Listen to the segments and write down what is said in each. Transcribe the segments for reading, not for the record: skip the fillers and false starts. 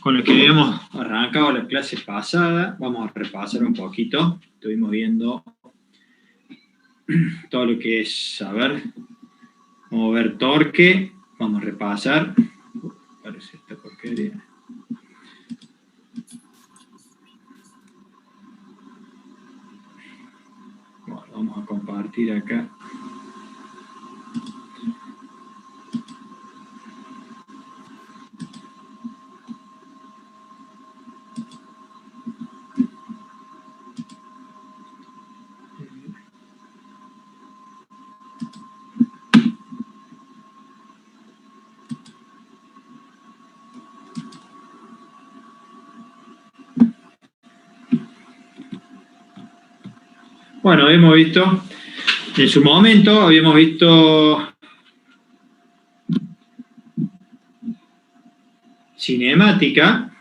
con lo que habíamos arrancado la clase pasada, vamos a repasar un poquito. Estuvimos viendo todo lo que es, a ver, vamos a ver torque, vamos a repasar. Parece esta porquería. Bueno, vamos a compartir acá. Bueno, hemos visto, en su momento habíamos visto cinemática,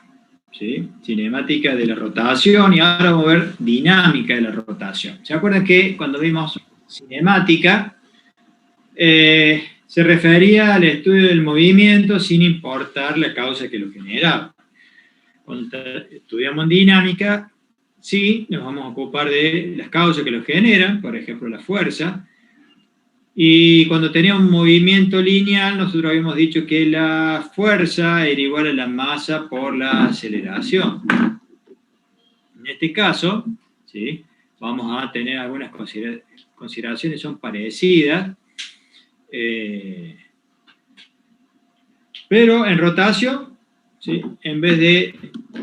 ¿sí? Cinemática de la rotación, y ahora vamos a ver dinámica de la rotación. ¿Se acuerdan que cuando vimos cinemática se refería al estudio del movimiento sin importar la causa que lo generaba? Cuando estudiamos dinámica, sí, nos vamos a ocupar de las causas que lo generan, por ejemplo, la fuerza. Y cuando tenía un movimiento lineal, nosotros habíamos dicho que la fuerza era igual a la masa por la aceleración. En este caso, ¿sí?, vamos a tener algunas consideraciones, son parecidas. Pero en rotación, ¿sí?, en vez de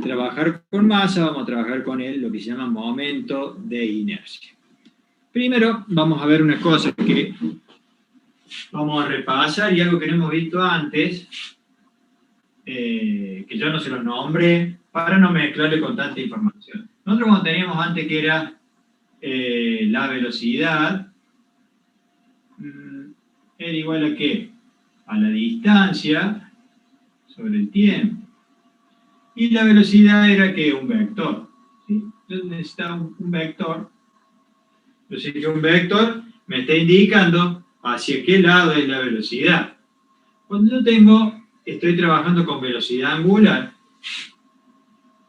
trabajar con masa, vamos a trabajar con lo que se llama momento de inercia. Primero, vamos a ver una cosa que vamos a repasar, y algo que no hemos visto antes, que yo no se los nombré, para no mezclarle con tanta información. Nosotros cuando teníamos antes que era la velocidad, era igual a ¿qué? A la distancia sobre el tiempo. Y la velocidad era ¿qué? Un vector, ¿sí? Entonces necesitaba un vector. Entonces que un vector me está indicando hacia qué lado es la velocidad. Cuando yo estoy trabajando con velocidad angular,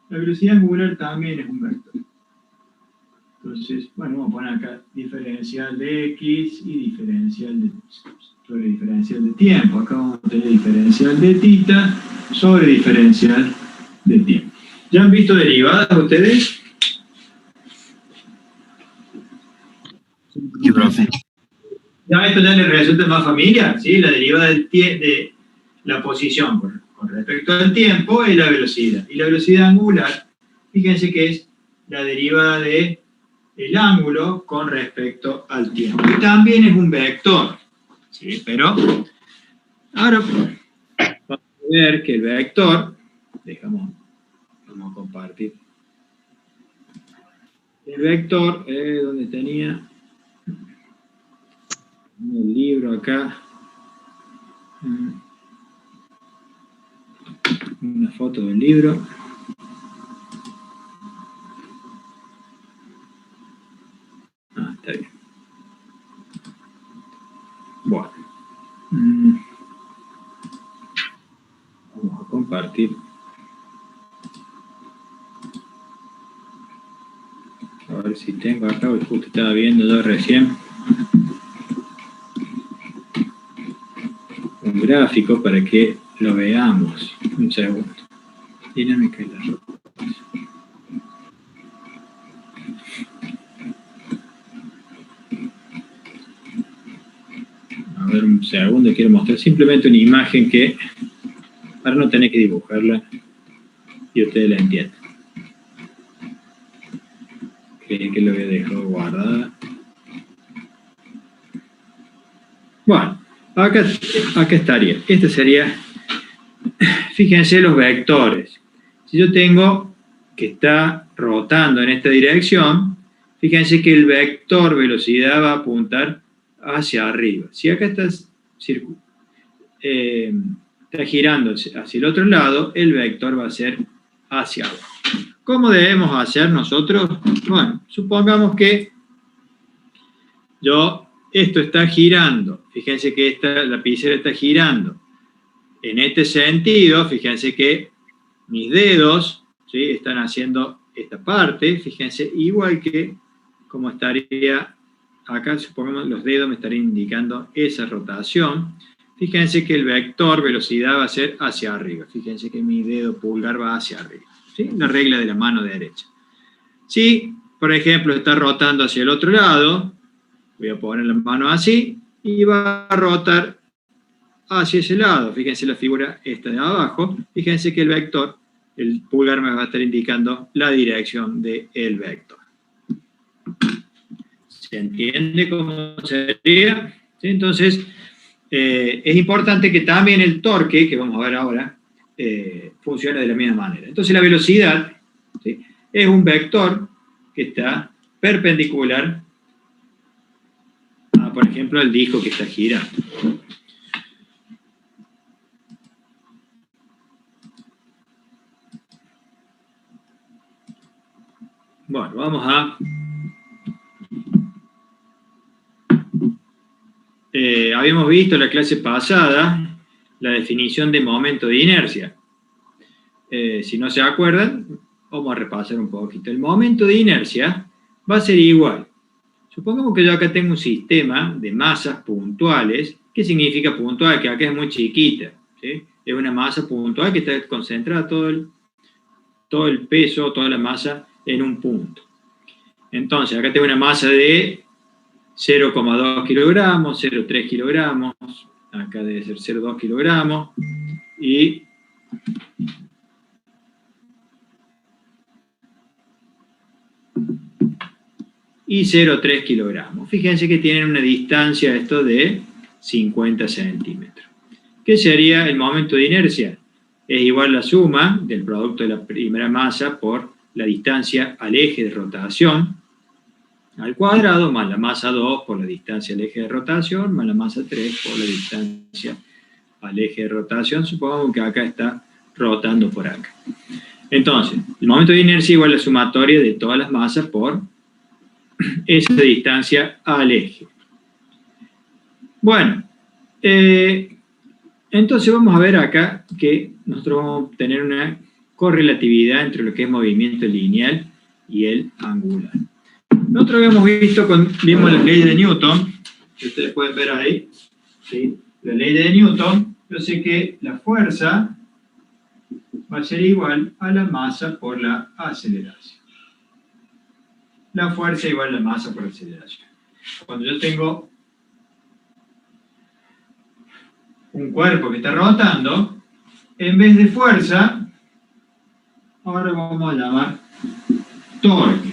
la velocidad angular también es un vector. Entonces, bueno, vamos a poner acá diferencial de x y diferencial sobre diferencial de tiempo. Acá vamos a tener diferencial de θ sobre diferencial de tiempo. ¿Ya han visto derivadas ustedes? Sí, profe. ¿Ya esto ya les resulta más familiar? ¿Sí? La derivada de la posición con respecto al tiempo es la velocidad. Y la velocidad angular, fíjense que es la derivada del ángulo con respecto al tiempo. Y también es un vector, ¿sí? Pero ahora vamos a ver que el vector, vamos a compartir. El vector, donde tenía el libro acá, una foto del libro. Está bien. Bueno. Vamos a compartir. A ver si tengo acá, porque justo estaba viendo yo recién un gráfico para que lo veamos. Un segundo. Dinámica de la rotación. A ver, un segundo, quiero mostrar simplemente una imagen que, para no tener que dibujarla y ustedes la entiendan. Creí que lo había dejado guardada. Bueno, acá estaría. Este sería, fíjense los vectores. Si yo tengo que está rotando en esta dirección, fíjense que el vector velocidad va a apuntar hacia arriba. Si acá está girando hacia el otro lado, el vector va a ser hacia abajo. ¿Cómo debemos hacer nosotros? Bueno, supongamos que esto está girando. Fíjense que la lapicera está girando en este sentido. Fíjense que mis dedos, ¿sí?, están haciendo esta parte, fíjense, igual que como estaría acá, supongamos los dedos me estarían indicando esa rotación. Fíjense que el vector velocidad va a ser hacia arriba. Fíjense que mi dedo pulgar va hacia arriba, ¿sí? La regla de la mano derecha. Si, por ejemplo, está rotando hacia el otro lado, voy a poner la mano así y va a rotar hacia ese lado. Fíjense la figura esta de abajo. Fíjense que el vector, el pulgar me va a estar indicando la dirección del vector. ¿Se entiende cómo sería? ¿Sí? Entonces, es importante que también el torque, que vamos a ver ahora, funcione de la misma manera. Entonces, la velocidad, ¿sí?, es un vector que está perpendicular a, por ejemplo, al disco que está girando. Bueno, vamos a... habíamos visto en la clase pasada la definición de momento de inercia. Si no se acuerdan, vamos a repasar un poquito. El momento de inercia va a ser igual. Supongamos que yo acá tengo un sistema de masas puntuales. ¿Qué significa puntual? Que acá es muy chiquita, ¿sí? Es una masa puntual que está concentrada todo el peso, toda la masa en un punto. Entonces, acá tengo una masa de 0,2 kilogramos, 0,3 kilogramos, acá debe ser 0,2 kilogramos, y y 0,3 kilogramos. Fíjense que tienen una distancia esto de 50 centímetros. ¿Qué sería el momento de inercia? Es igual la suma del producto de la primera masa por la distancia al eje de rotación al cuadrado, más la masa 2 por la distancia al eje de rotación, más la masa 3 por la distancia al eje de rotación. Supongamos que acá está rotando por acá. Entonces, el momento de inercia igual a la sumatoria de todas las masas por esa distancia al eje. Bueno, entonces vamos a ver acá que nosotros vamos a tener una correlatividad entre lo que es movimiento lineal y el angular. Nosotros habíamos visto, vimos la ley de Newton, que ustedes pueden ver ahí, ¿sí?, la ley de Newton. Yo sé que la fuerza va a ser igual a la masa por la aceleración. La fuerza igual a la masa por la aceleración. Cuando yo tengo un cuerpo que está rotando, en vez de fuerza, ahora vamos a llamar torque.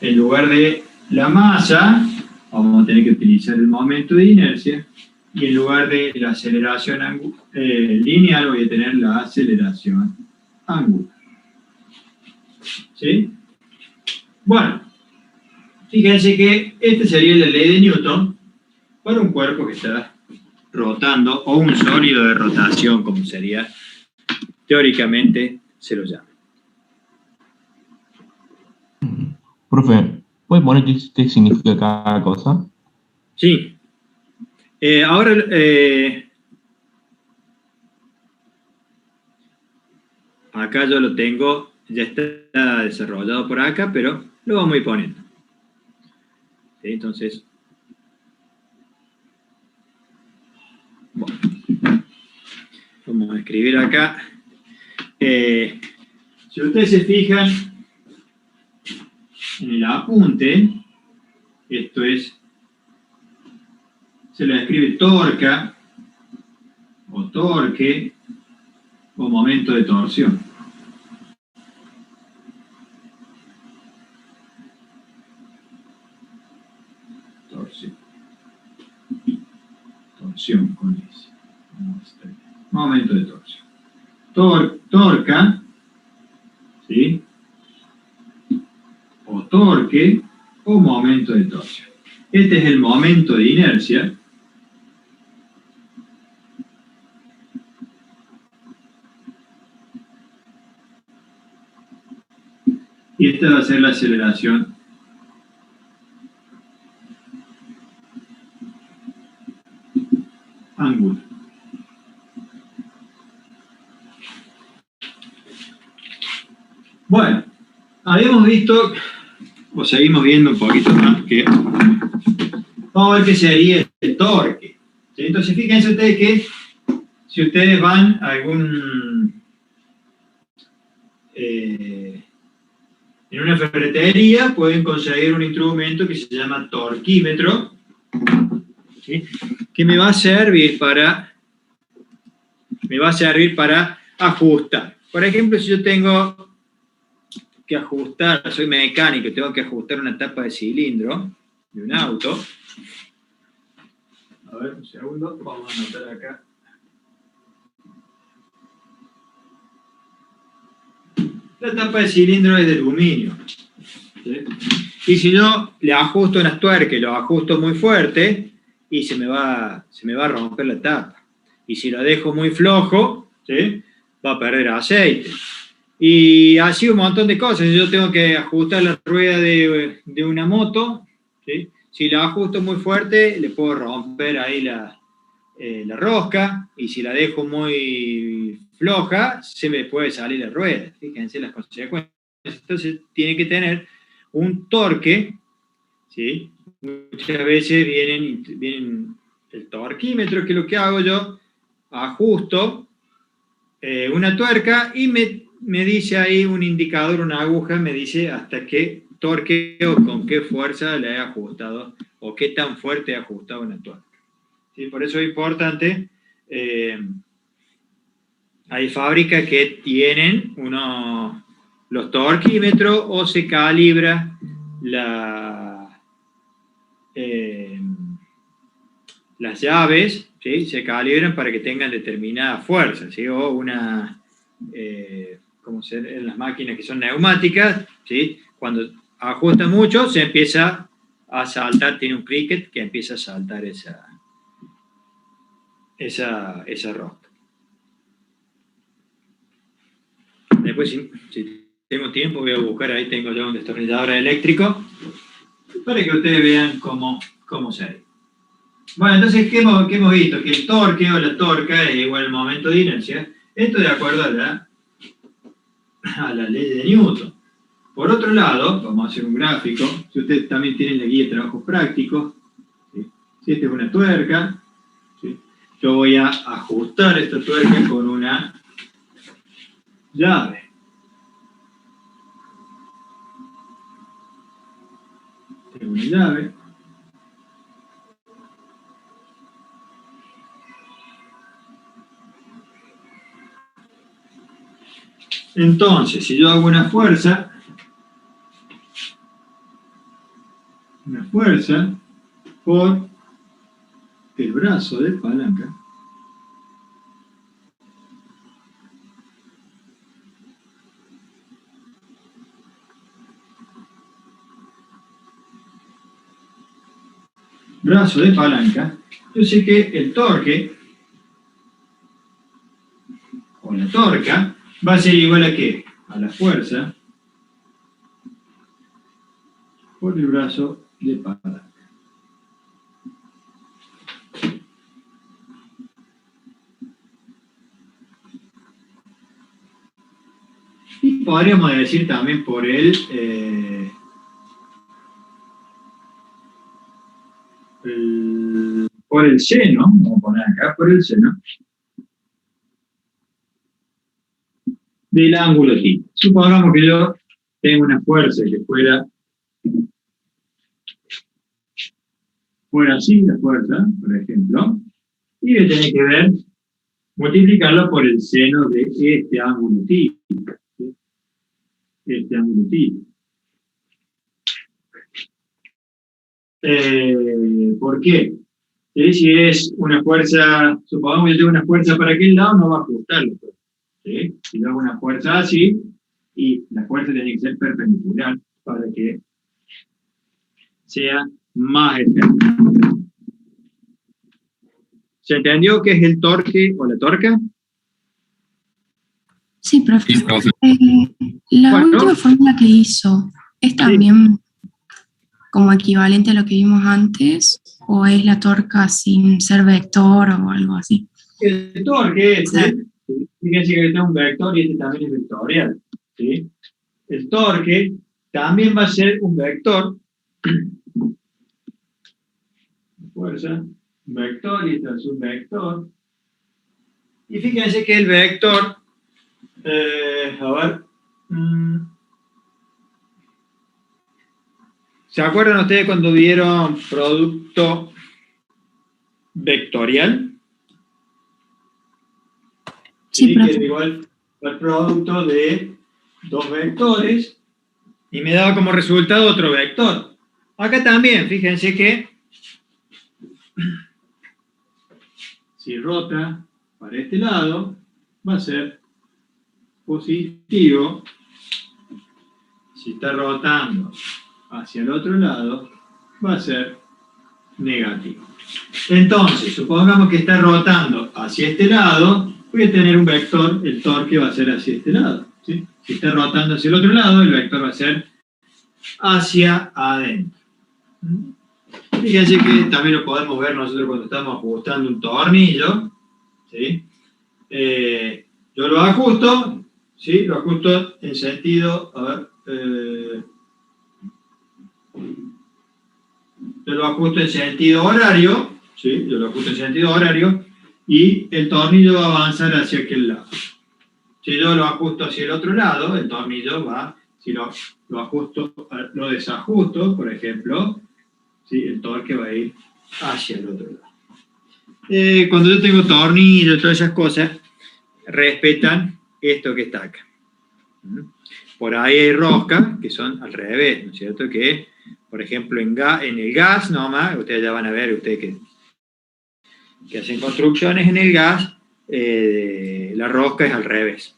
En lugar de la masa, vamos a tener que utilizar el momento de inercia, y en lugar de la aceleración lineal voy a tener la aceleración angular. ¿Sí? Bueno, fíjense que esta sería la ley de Newton para un cuerpo que está rotando, o un sólido de rotación, como sería teóricamente se lo llama. Profe, ¿puede poner qué significa cada cosa? Sí. Ahora, acá yo lo tengo, ya está desarrollado por acá, pero lo vamos a ir poniendo. ¿Sí? Entonces, bueno, vamos a escribir acá. Si ustedes se fijan en el apunte, esto es, se le escribe torca, o torque, o momento de torsión. Torsión con ese. Momento de torsión. Torca, ¿sí?, o torque, o momento de torsión. Este es el momento de inercia. Y esta va a ser la aceleración angular. Bueno, habíamos visto, o seguimos viendo un poquito más, que vamos a ver qué sería el torque. ¿Sí? Entonces, fíjense ustedes que si ustedes van a algún... en una ferretería pueden conseguir un instrumento que se llama torquímetro, ¿sí? Que me va a servir para ajustar. Por ejemplo, si yo tengo que ajustar, soy mecánico, tengo que ajustar una tapa de cilindro de un auto. A ver, un segundo, vamos a anotar acá. La tapa de cilindro es de aluminio, ¿sí? Y si yo le ajusto unas tuercas, lo ajusto muy fuerte, y se me va a romper la tapa. Y si lo dejo muy flojo, ¿sí? Va a perder aceite. Y así un montón de cosas. Yo tengo que ajustar la rueda de una moto, ¿sí? Si la ajusto muy fuerte, le puedo romper ahí la rosca, y si la dejo muy floja, se me puede salir la rueda. Fíjense las consecuencias. Entonces, tiene que tener un torque, ¿sí? Muchas veces vienen el torquímetro, que es lo que hago yo, ajusto una tuerca y me dice ahí un indicador, una aguja, me dice hasta qué torque o con qué fuerza le he ajustado o qué tan fuerte he ajustado una tuerca. ¿Sí? Por eso es importante, hay fábricas que tienen los torquímetros o se calibra las llaves, ¿sí? Se calibran para que tengan determinada fuerza, ¿sí? O como en las máquinas que son neumáticas, ¿sí? Cuando ajusta mucho se empieza a saltar, tiene un cricket que empieza a saltar esa rosca. Después, si tengo tiempo, voy a buscar, ahí tengo yo un destornillador eléctrico, para que ustedes vean cómo se hace. Bueno, entonces, ¿qué hemos visto? Que el torque o la torca es igual al momento de inercia. Esto de acuerdo a la ley de Newton. Por otro lado, vamos a hacer un gráfico. Si ustedes también tienen la guía de trabajos prácticos, ¿sí? Si esta es una tuerca, ¿sí? Yo voy a ajustar esta tuerca con una llave. Tengo una llave. Entonces, si yo hago una fuerza por el brazo de palanca, yo sé que el torque o la torca va a ser igual a ¿qué? A la fuerza por el brazo de palanca. Y podríamos decir también por el seno, vamos a poner acá, por el seno del ángulo θ. Supongamos que yo tengo una fuerza que fuera así, la fuerza, por ejemplo, y voy a tener que multiplicarlo por el seno de este ángulo θ. ¿Sí? Este ángulo θ. ¿Por qué? Si es una fuerza, supongamos que yo tengo una fuerza para aquel lado, no va a ajustarlo. ¿Sí? Si yo hago una fuerza así, y la fuerza tiene que ser perpendicular para que sea más efectiva. ¿Se entendió qué es el torque o la torca? Sí, profe. La última fórmula que hizo, ¿es también como equivalente a lo que vimos antes? ¿O es la torca sin ser vector o algo así? El torque, fíjense que este es un vector y este también es vectorial, ¿sí? el torque también va a ser un vector, fuerza, un vector, y este es un vector. Y fíjense que el vector, a ver, ¿se acuerdan ustedes cuando vieron producto vectorial? Sí, Que profe. era igual al producto de dos vectores y me daba como resultado otro vector. Acá también, fíjense que si rota para este lado, va a ser positivo. Si está rotando hacia el otro lado, va a ser negativo. Entonces, supongamos que está rotando hacia este lado, voy a tener un vector, el torque va a ser hacia este lado. ¿Sí? Si está rotando hacia el otro lado, el vector va a ser hacia adentro. Fíjense que también lo podemos ver nosotros cuando estamos ajustando un tornillo. ¿Sí? Yo lo ajusto, ¿sí? Lo ajusto en sentido, a ver, yo lo ajusto en sentido horario, ¿sí? Yo lo ajusto en sentido horario y el tornillo va a avanzar hacia aquel lado. Si yo lo ajusto hacia el otro lado, el tornillo va, si lo ajusto, lo desajusto, por ejemplo, ¿sí? El torque va a ir hacia el otro lado. Cuando yo tengo tornillo y todas esas cosas, respetan esto que está acá. Por ahí hay roscas que son al revés, ¿no es cierto? Que, por ejemplo, en el gas nomás, ustedes ya van a ver, ustedes que hacen construcciones en el gas, la rosca es al revés.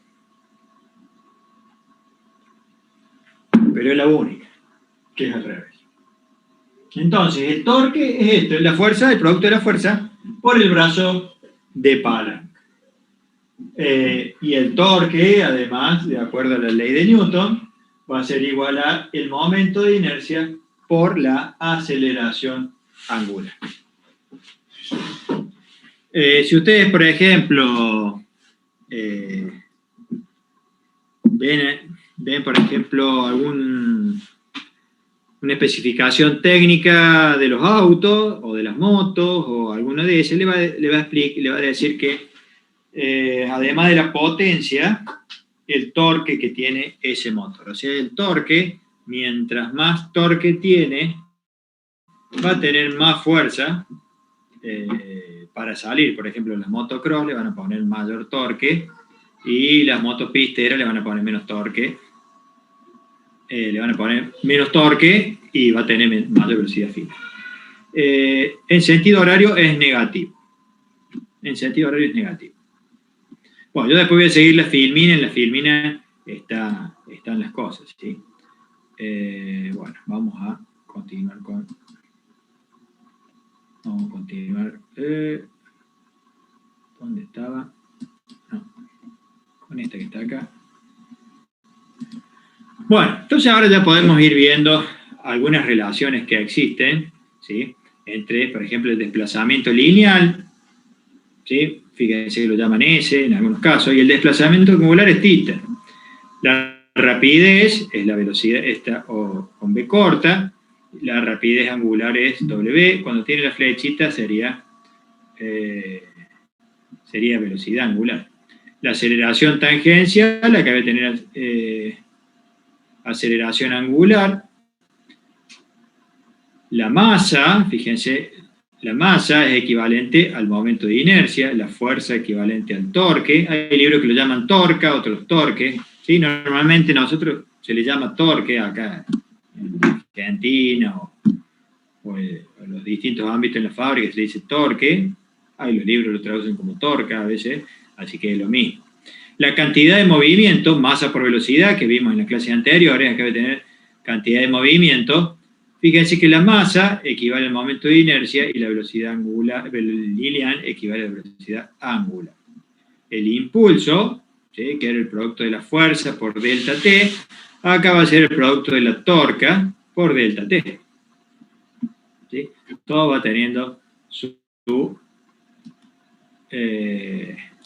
Pero es la única, que es al revés. Entonces, el torque es esto, es la fuerza, el producto de la fuerza, por el brazo de palanca. Y el torque, además, de acuerdo a la ley de Newton, va a ser igual a el momento de inercia por la aceleración angular. Si ustedes, por ejemplo, ven, por ejemplo, una especificación técnica de los autos o de las motos o alguno de ellos, le va a decir que además de la potencia, el torque que tiene ese motor. O sea, el torque, mientras más torque tiene, va a tener más fuerza para salir. Por ejemplo, las motocross le van a poner mayor torque y las motopisteras le van a poner menos torque. Le van a poner menos torque y va a tener mayor velocidad fija. En sentido horario es negativo. En sentido horario es negativo. Bueno, yo después voy a seguir la filmina. En la filmina están las cosas, ¿sí? Bueno, vamos a continuar con... Vamos a continuar... ¿dónde estaba? No, con esta que está acá. Bueno, entonces ahora ya podemos ir viendo algunas relaciones que existen, ¿sí? Entre, por ejemplo, el desplazamiento lineal, ¿sí? Fíjense que lo llaman S en algunos casos, y el desplazamiento angular es θ. La rapidez es la velocidad, esta o con B corta, la rapidez angular es W, cuando tiene la flechita sería velocidad angular. La aceleración tangencial, la que debe tener aceleración angular. La masa, fíjense, la masa es equivalente al momento de inercia, la fuerza equivalente al torque. Hay libros que lo llaman torca, otros torque. ¿Sí? Normalmente nosotros se le llama torque acá en Argentina o en los distintos ámbitos en la fábrica se le dice torque. Hay los libros lo traducen como torca a veces, así que es lo mismo. La cantidad de movimiento, masa por velocidad, que vimos en las clases anteriores, acá debe tener cantidad de movimiento. Fíjense que la masa equivale al momento de inercia y la velocidad angular, el lineal equivale a la velocidad angular. El impulso, ¿sí? Que era el producto de la fuerza por delta T, acá va a ser el producto de la torca por delta T. ¿Sí? Todo va teniendo su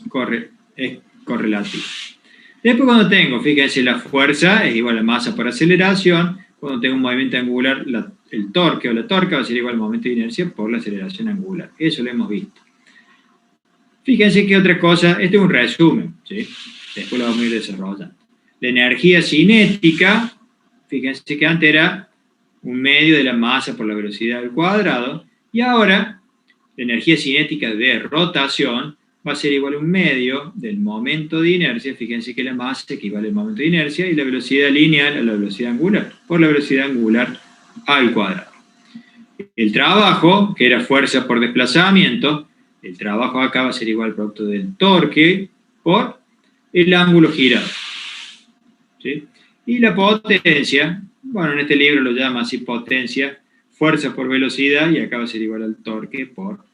correlativo. Después cuando tengo, fíjense, la fuerza es igual a masa por aceleración. Cuando tengo un movimiento angular, el torque o la torca va a ser igual al momento de inercia por la aceleración angular. Eso lo hemos visto. Fíjense que otra cosa, este es un resumen, ¿sí? Después lo vamos a ir desarrollando. La energía cinética, fíjense que antes era un medio de la masa por la velocidad al cuadrado, y ahora la energía cinética de rotación va a ser igual a un medio del momento de inercia. Fíjense que la masa equivale al momento de inercia y la velocidad lineal a la velocidad angular, por la velocidad angular al cuadrado. El trabajo, que era fuerza por desplazamiento, el trabajo acá va a ser igual al producto del torque por el ángulo girado. ¿Sí? Y la potencia, bueno, en este libro lo llama así potencia, fuerza por velocidad, y acá va a ser igual al torque por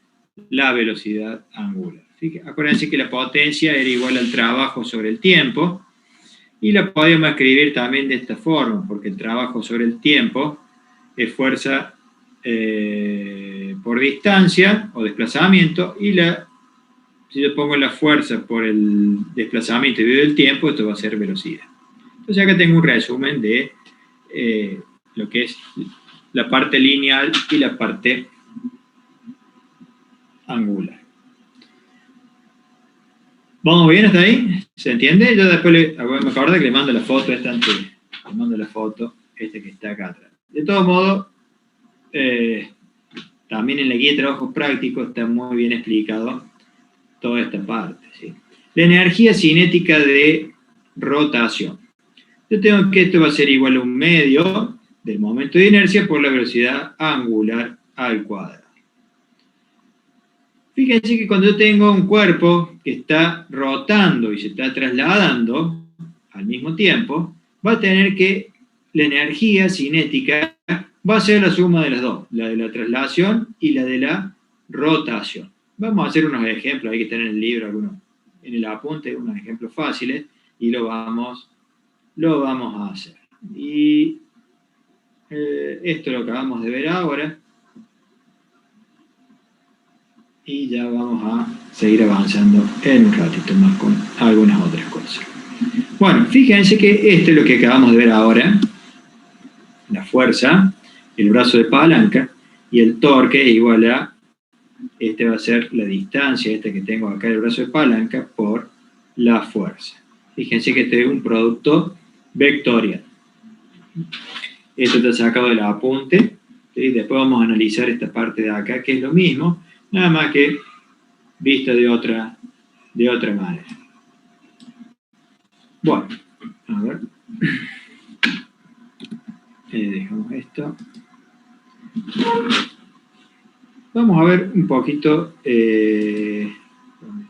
la velocidad angular. Acuérdense que la potencia era igual al trabajo sobre el tiempo, y la podemos escribir también de esta forma, porque el trabajo sobre el tiempo es fuerza por distancia o desplazamiento, y si yo pongo la fuerza por el desplazamiento dividido el tiempo, esto va a ser velocidad. Entonces acá tengo un resumen de lo que es la parte lineal y la parte angular. ¿Vamos bien hasta ahí? ¿Se entiende? Yo después me acuerdo que le mando la foto esta que está acá atrás. De todo modo, también en la guía de trabajo práctico está muy bien explicado toda esta parte, ¿sí? La energía cinética de rotación. Yo tengo que esto va a ser igual a un medio del momento de inercia por la velocidad angular al cuadrado. Fíjense que cuando yo tengo un cuerpo que está rotando y se está trasladando al mismo tiempo, va a tener que la energía cinética va a ser la suma de las dos, la de la traslación y la de la rotación. Vamos a hacer unos ejemplos, hay que tener en el libro algunos, en el apunte, unos ejemplos fáciles, y lo vamos a hacer. Y esto lo acabamos de ver ahora. Y ya vamos a seguir avanzando en un ratito más con algunas otras cosas. Bueno, fíjense que esto es lo que acabamos de ver ahora. La fuerza, el brazo de palanca, y el torque es igual a, este va a ser la distancia, que tengo acá, el brazo de palanca, por la fuerza. Fíjense que este es un producto vectorial. Esto está sacado del apunte, ¿sí? Después vamos a analizar esta parte de acá, que es lo mismo, nada más que visto de otra manera. Bueno, a ver. Dejamos esto. Vamos a ver un poquito dónde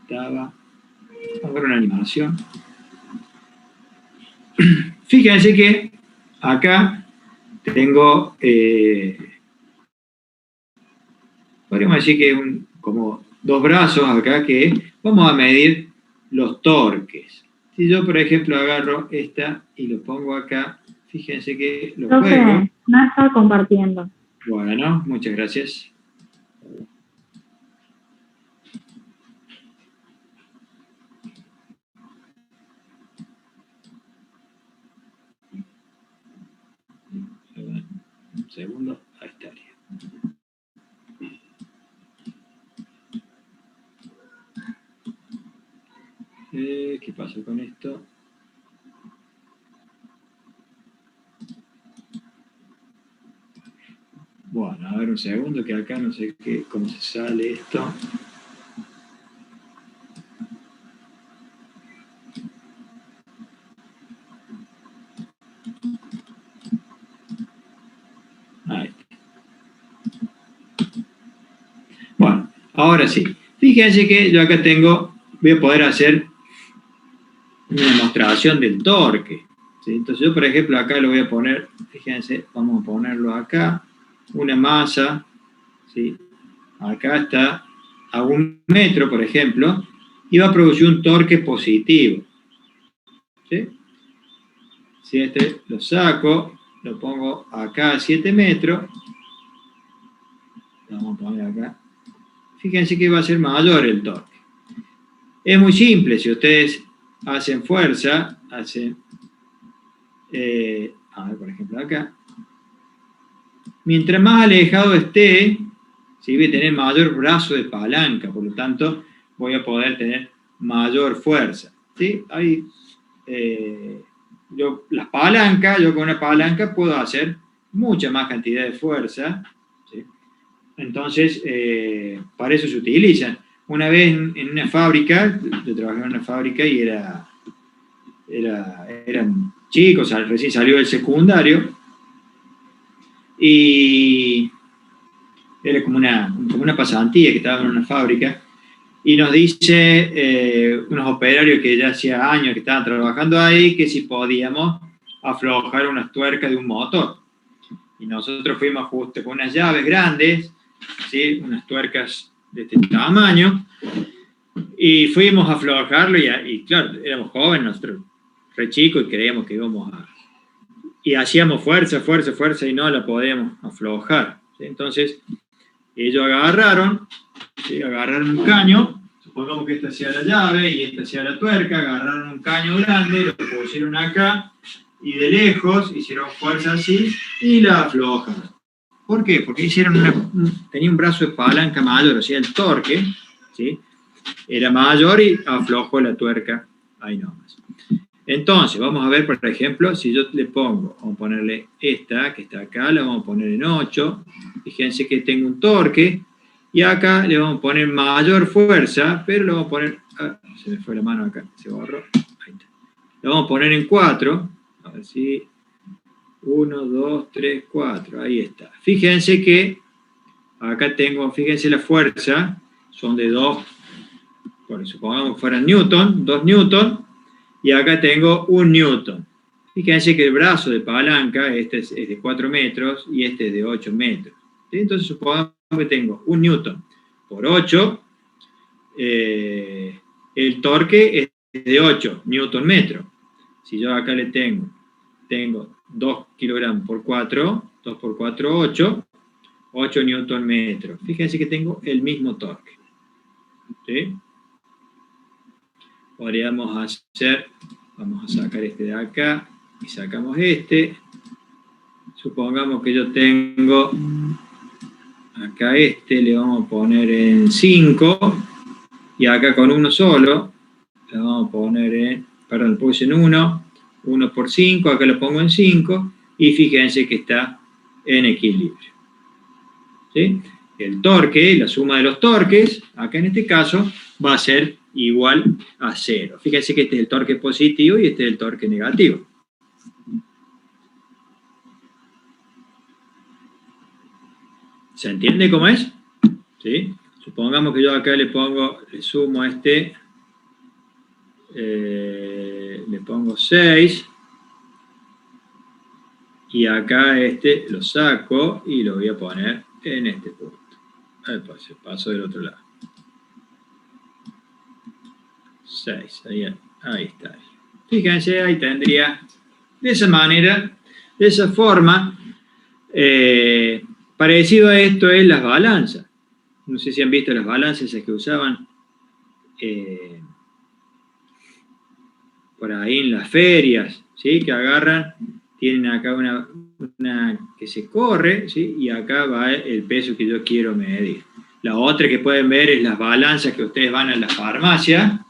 estaba. Vamos a ver una animación. Fíjense que acá tengo podríamos decir que como dos brazos acá que vamos a medir los torques. Si yo, por ejemplo, agarro esta y lo pongo acá, fíjense que lo juego. No está compartiendo. Bueno, muchas gracias. Un segundo, ahí estaría. ¿Qué pasó con esto? Bueno, a ver un segundo, que acá no sé cómo se sale esto. Ahí está. Bueno, ahora sí. Fíjense que yo acá voy a poder hacer una demostración del torque, ¿sí? Entonces yo, por ejemplo, acá lo voy a poner, fíjense, vamos a ponerlo acá, una masa, ¿sí? Acá está a 1 metro, por ejemplo, y va a producir un torque positivo, ¿sí? Si este lo saco, lo pongo acá a 7 metros, lo vamos a poner acá, fíjense que va a ser mayor el torque. Es muy simple, si ustedes hacen fuerza hacen, a ver, por ejemplo, acá. Mientras más alejado esté, ¿sí? Voy a tener mayor brazo de palanca, por lo tanto, voy a poder tener mayor fuerza. ¿Sí? Ahí, las palancas, yo con una palanca puedo hacer mucha más cantidad de fuerza. ¿Sí? Entonces, para eso se utilizan. Una vez en una fábrica, yo trabajé en una fábrica y eran chicos, recién salió del secundario, y era como una pasantía que estaba en una fábrica, y nos dice unos operarios que ya hacía años que estaban trabajando ahí, que si podíamos aflojar unas tuercas de un motor. Y nosotros fuimos justo con unas llaves grandes, ¿sí? Unas tuercas de este tamaño, y fuimos a aflojarlo, y claro, éramos jóvenes, nosotros re chicos, y creíamos que íbamos a... Y hacíamos fuerza, y no la podíamos aflojar. ¿Sí? Entonces, ellos agarraron un caño, supongamos que esta sea la llave y esta sea la tuerca, agarraron un caño grande, lo pusieron acá, y de lejos hicieron fuerza así, y la aflojaron. ¿Por qué? Porque tenía un brazo de palanca mayor, o sea, el torque, ¿sí? Era mayor y aflojó la tuerca ahí nomás. Entonces, vamos a ver, por ejemplo, si yo le pongo, vamos a ponerle esta, que está acá, la vamos a poner en 8. Fíjense que tengo un torque, y acá le vamos a poner mayor fuerza, pero lo vamos a poner, se me fue la mano acá, se borró, ahí está. Lo vamos a poner en 4, a ver si, 1, 2, 3, 4, ahí está. Fíjense que acá tengo, fíjense la fuerza, son de 2, por supongamos que fueran Newton, 2 Newton, y acá tengo 1 Newton. Fíjense que el brazo de palanca, este es de 4 metros y este es de 8 metros. ¿Sí? Entonces supongamos que tengo 1 Newton por 8, el torque es de 8 Newton metro. Si yo acá le tengo 2 kilogramos por 4, 2 por 4, 8 Newton metro. Fíjense que tengo el mismo torque. ¿Sí? Podríamos hacer, vamos a sacar este de acá, y sacamos este. Supongamos que yo tengo acá le vamos a poner en 5, y acá con uno solo, le vamos a poner en, perdón, puse en 1 por 5, acá lo pongo en 5, y fíjense que está en equilibrio. ¿Sí? El torque, la suma de los torques, acá en este caso, va a ser igual a 0. Fíjense que este es el torque positivo y este es el torque negativo. ¿Se entiende cómo es? ¿Sí? Supongamos que yo acá le sumo a este, le pongo 6, y acá lo saco y lo voy a poner en este punto. Se pasó del otro lado. 6, ahí está. Fíjense, ahí tendría, de esa manera, de esa forma, parecido a esto es las balanzas. No sé si han visto las balanzas esas que usaban por ahí en las ferias, ¿sí? Que agarran, tienen acá una que se corre, ¿sí? Y acá va el peso que yo quiero medir. La otra que pueden ver es las balanzas que ustedes van a la farmacia.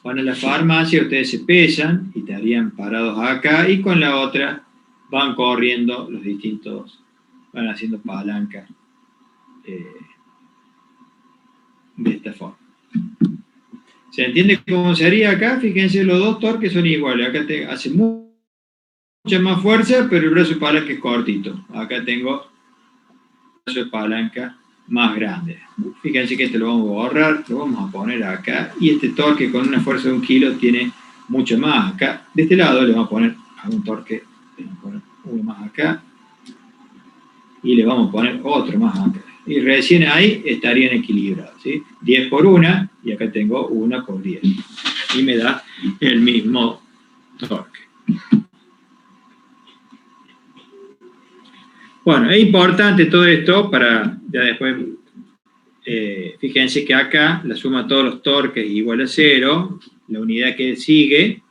Van a la farmacia, ustedes se pesan y estarían parados acá, y con la otra van corriendo los distintos, van haciendo palanca de esta forma. ¿Se entiende cómo sería acá? Fíjense, los dos torques son iguales. Acá hace mucha más fuerza, pero el brazo de palanca es cortito. Acá tengo el brazo de palanca más grande. Fíjense que este lo vamos a borrar, lo vamos a poner acá, y este torque con una fuerza de 1 kilo tiene mucho más acá. De este lado le vamos a poner un torque, le vamos a poner uno más acá, y le vamos a poner otro más acá. Y recién ahí estarían equilibrados, ¿sí? 10 por 1, y acá tengo 1 por 10. Y me da el mismo torque. Bueno, es importante todo esto para ya después, fíjense que acá la suma de todos los torques es igual a 0, la unidad que sigue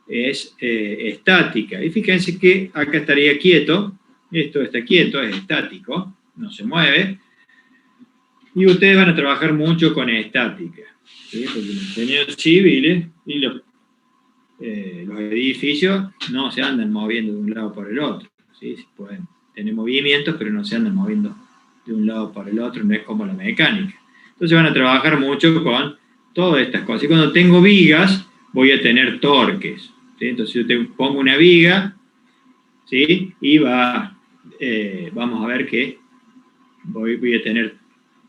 es estática. Y fíjense que acá estaría quieto, esto está quieto, es estático, no se mueve, y ustedes van a trabajar mucho con estática, ¿sí? Porque los ingenieros civiles y los edificios no se andan moviendo de un lado por el otro, ¿sí? Pueden tener movimientos, pero no se andan moviendo de un lado para el otro, no es como la mecánica. Entonces van a trabajar mucho con todas estas cosas. Y cuando tengo vigas, voy a tener torques, ¿sí? Entonces yo te pongo una viga, ¿sí? Y vamos a ver que voy a tener,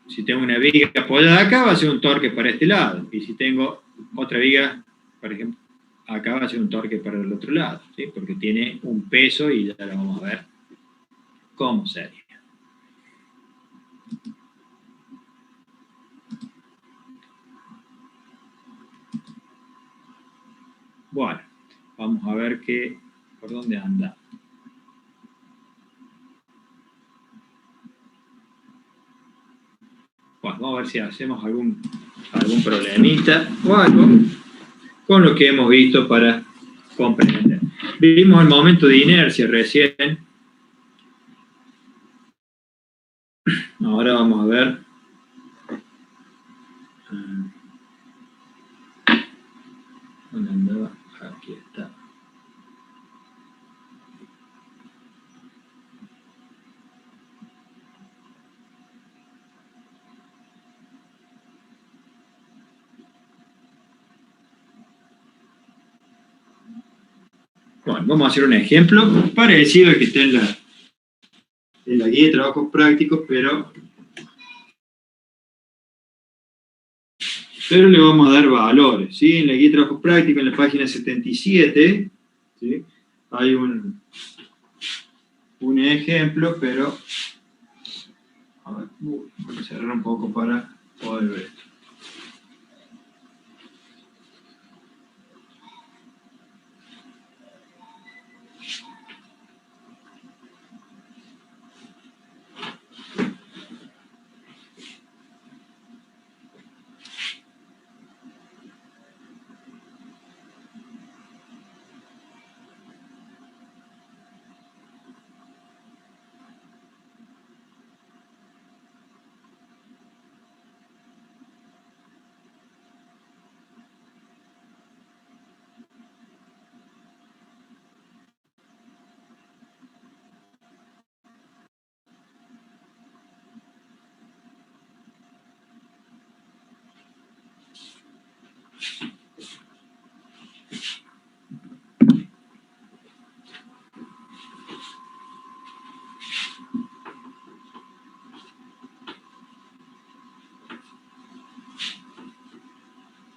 si tengo una viga apoyada acá, va a ser un torque para este lado. Y si tengo otra viga, por ejemplo, acá va a ser un torque para el otro lado, ¿sí? Porque tiene un peso y ya lo vamos a ver cómo sería. Bueno, vamos a ver por dónde anda. Bueno, vamos a ver si hacemos algún problemita o algo con lo que hemos visto para comprender. Vimos el momento de inercia recién. Ahora vamos a ver. ¿Dónde andaba? Aquí está. Bueno, vamos a hacer un ejemplo parecido al que está en la guía de trabajos prácticos, pero le vamos a dar valores, ¿sí? En la guía de trabajos prácticos, en la página 77, ¿sí? Hay un ejemplo, pero a ver, voy a cerrar un poco para poder ver esto.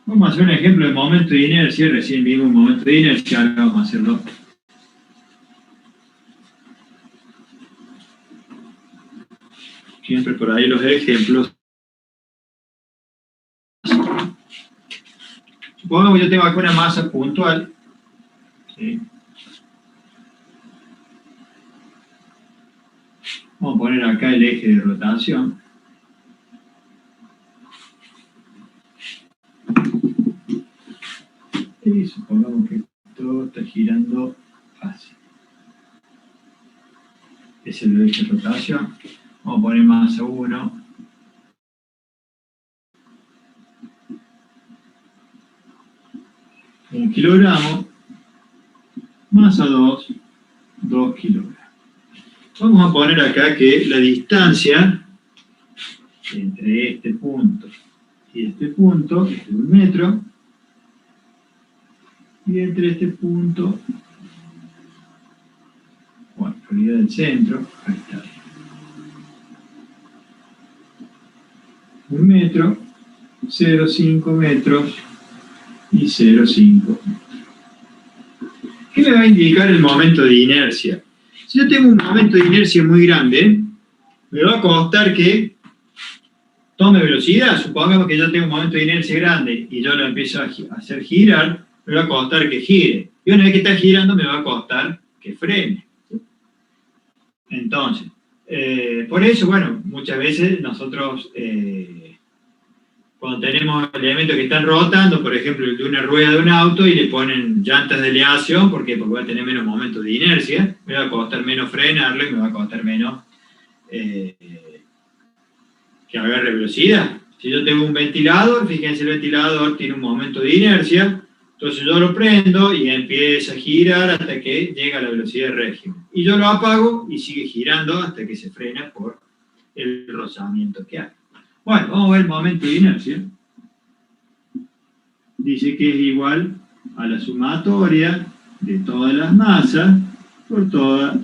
Vamos a hacer un ejemplo de momento de inercia. Recién vimos un momento de inercia, ahora vamos a hacerlo. Siempre por ahí los ejemplos. Supongamos que yo tengo acá una masa puntual, ¿sí? Vamos a poner acá el eje de rotación. Y supongamos que todo está girando así. Ese es el eje de rotación. Vamos a poner masa 1. Un kilogramo. Masa 2. 2 kilogramos. Vamos a poner acá que la distancia entre este punto y este punto es de 1 metro. Y entre este punto, bueno, unidad del centro, ahí está. 1 metro, 0,5 metros y 0,5 metros. ¿Qué me va a indicar el momento de inercia? Si yo tengo un momento de inercia muy grande, me va a costar que tome velocidad. Supongamos que yo tengo un momento de inercia grande y yo lo empiezo a hacer girar, me va a costar que gire. Y una vez que está girando, me va a costar que frene. Entonces, por eso, bueno, muchas veces nosotros cuando tenemos elementos que están rotando, por ejemplo, el de una rueda de un auto, y le ponen llantas de aleación, ¿por qué? Porque va a tener menos momentos de inercia, me va a costar menos frenarlo y me va a costar menos que agarre velocidad. Si yo tengo un ventilador, fíjense, el ventilador tiene un momento de inercia, entonces yo lo prendo y empieza a girar hasta que llega a la velocidad de régimen. Y yo lo apago y sigue girando hasta que se frena por el rozamiento que hay. Bueno, vamos a ver el momento de inercia. Dice que es igual a la sumatoria de todas las masas por toda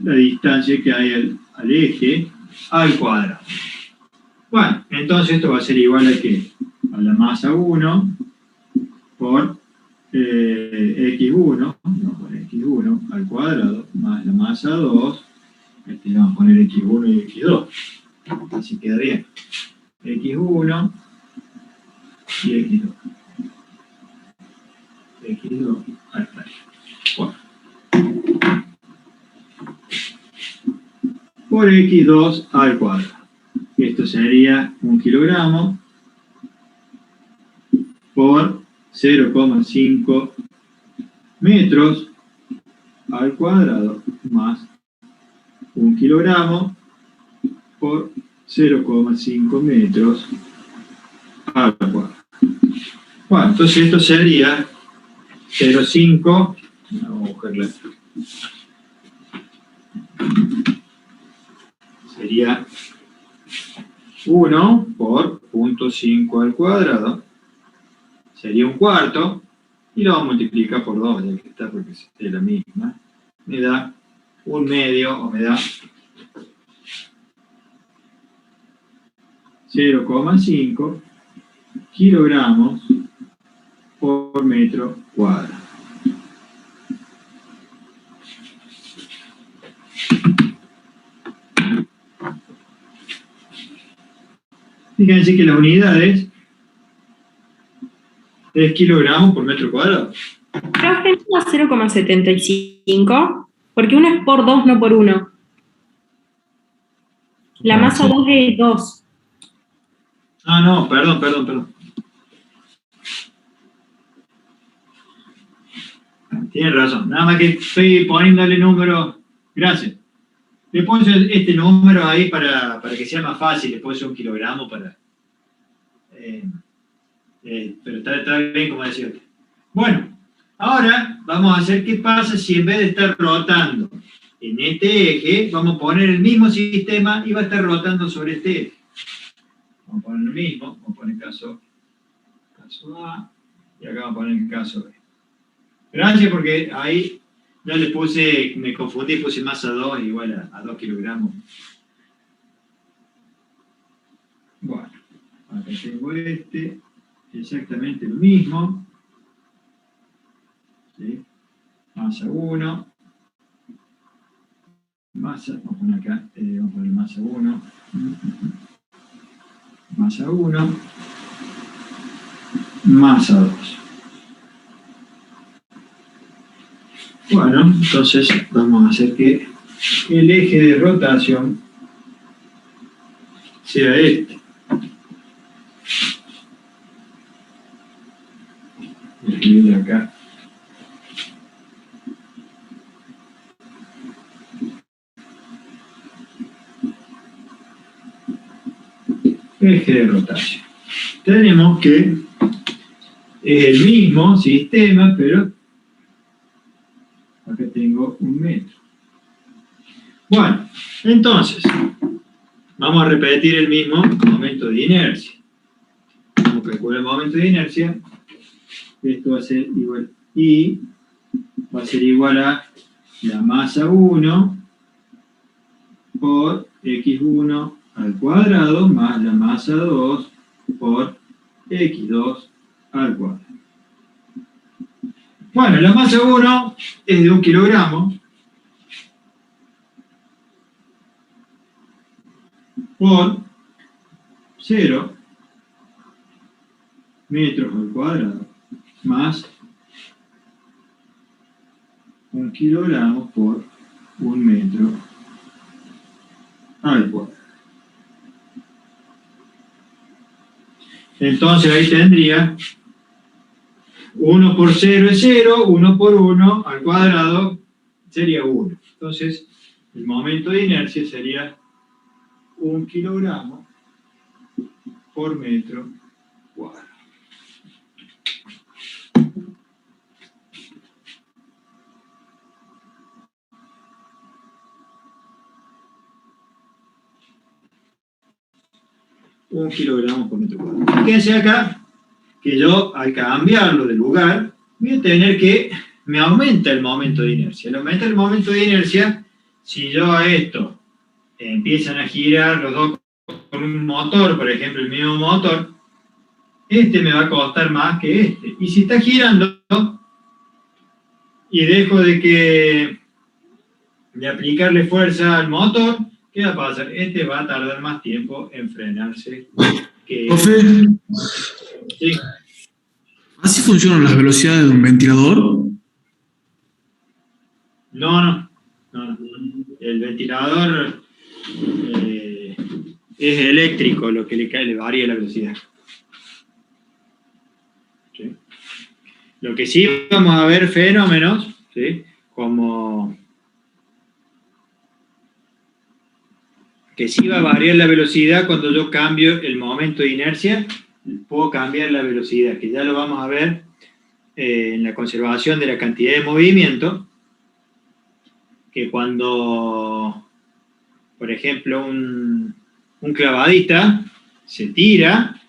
la distancia que hay al eje al cuadrado. Bueno, entonces esto va a ser igual a ¿qué? A la masa 1 por x1, vamos a poner x1 al cuadrado, más la masa 2, le vamos a poner x1 y x2, así queda bien. x1 y x2. x2 al cuadrado. Bueno. Por x2 al cuadrado. Esto sería 1 kilogramo por 0,5 metros al cuadrado más 1 kilogramo por 0,5 metros al cuadrado. Bueno, entonces esto sería 0,5, vamos a buscarla. Sería 1 por 0,5 al cuadrado, sería 1/4, y lo vamos a multiplicar por 2, ya que está, porque es la misma. Me da 1/2, o me da 0,5 kilogramos por metro cuadrado. Fíjense que las unidades es kilogramos por metro cuadrado. Profe, ¿no da 0,75? Porque 1 es por 2, no por 1. La masa 2 es 2. Ah, no, perdón. Tienes razón, nada más que estoy poniéndole número. Gracias. Le pongo este número ahí para que sea más fácil, le pongo 1 kilogramo para... pero está bien como decía. Bueno, ahora vamos a hacer qué pasa si en vez de estar rotando en este eje, vamos a poner el mismo sistema y va a estar rotando sobre este eje. Vamos a poner lo mismo, vamos a poner caso A, y acá vamos a poner el caso B. Gracias, porque ahí ya le puse, me confundí, puse masa 2 igual a 2 kilogramos. Bueno, acá tengo exactamente lo mismo. ¿Sí? Masa 1. Masa, vamos a poner acá, vamos a poner masa 1. Masa 1. Masa 2. Bueno, entonces vamos a hacer que el eje de rotación sea este. Voy a escribir acá. Eje de rotación. Tenemos que es el mismo sistema, pero acá tengo 1 metro. Bueno, entonces, vamos a repetir el mismo momento de inercia. Vamos a calcular el momento de inercia. Esto va a ser igual, y va a ser igual a la masa 1 por x1 al cuadrado más la masa 2 por x2 al cuadrado. Bueno, la masa 1 es de 1 kilogramo por 0 metros al cuadrado más 1 kilogramo por 1 metro al cuadrado. Entonces ahí tendría 1 por 0 es 0, 1 por 1 al cuadrado sería 1. Entonces, el momento de inercia sería 1 kilogramo por metro cuadrado. Un kilogramo por metro cuadrado. Fíjense acá que yo, al cambiarlo de lugar, voy a tener que, me aumenta el momento de inercia. El aumento del momento de inercia, si yo a esto empiezan a girar los dos con un motor, por ejemplo, el mismo motor, este me va a costar más que este. Y si está girando y dejo de aplicarle fuerza al motor, ¿qué va a pasar? Este va a tardar más tiempo en frenarse que Profe, sí. ¿así funcionan las velocidades de un ventilador? No. El ventilador es eléctrico, lo que le varía la velocidad. ¿Sí? Lo que sí vamos a ver fenómenos, ¿sí? Como que sí va a variar la velocidad cuando yo cambio el momento de inercia, puedo cambiar la velocidad, que ya lo vamos a ver en la conservación de la cantidad de movimiento, que cuando, por ejemplo, un clavadista se tira,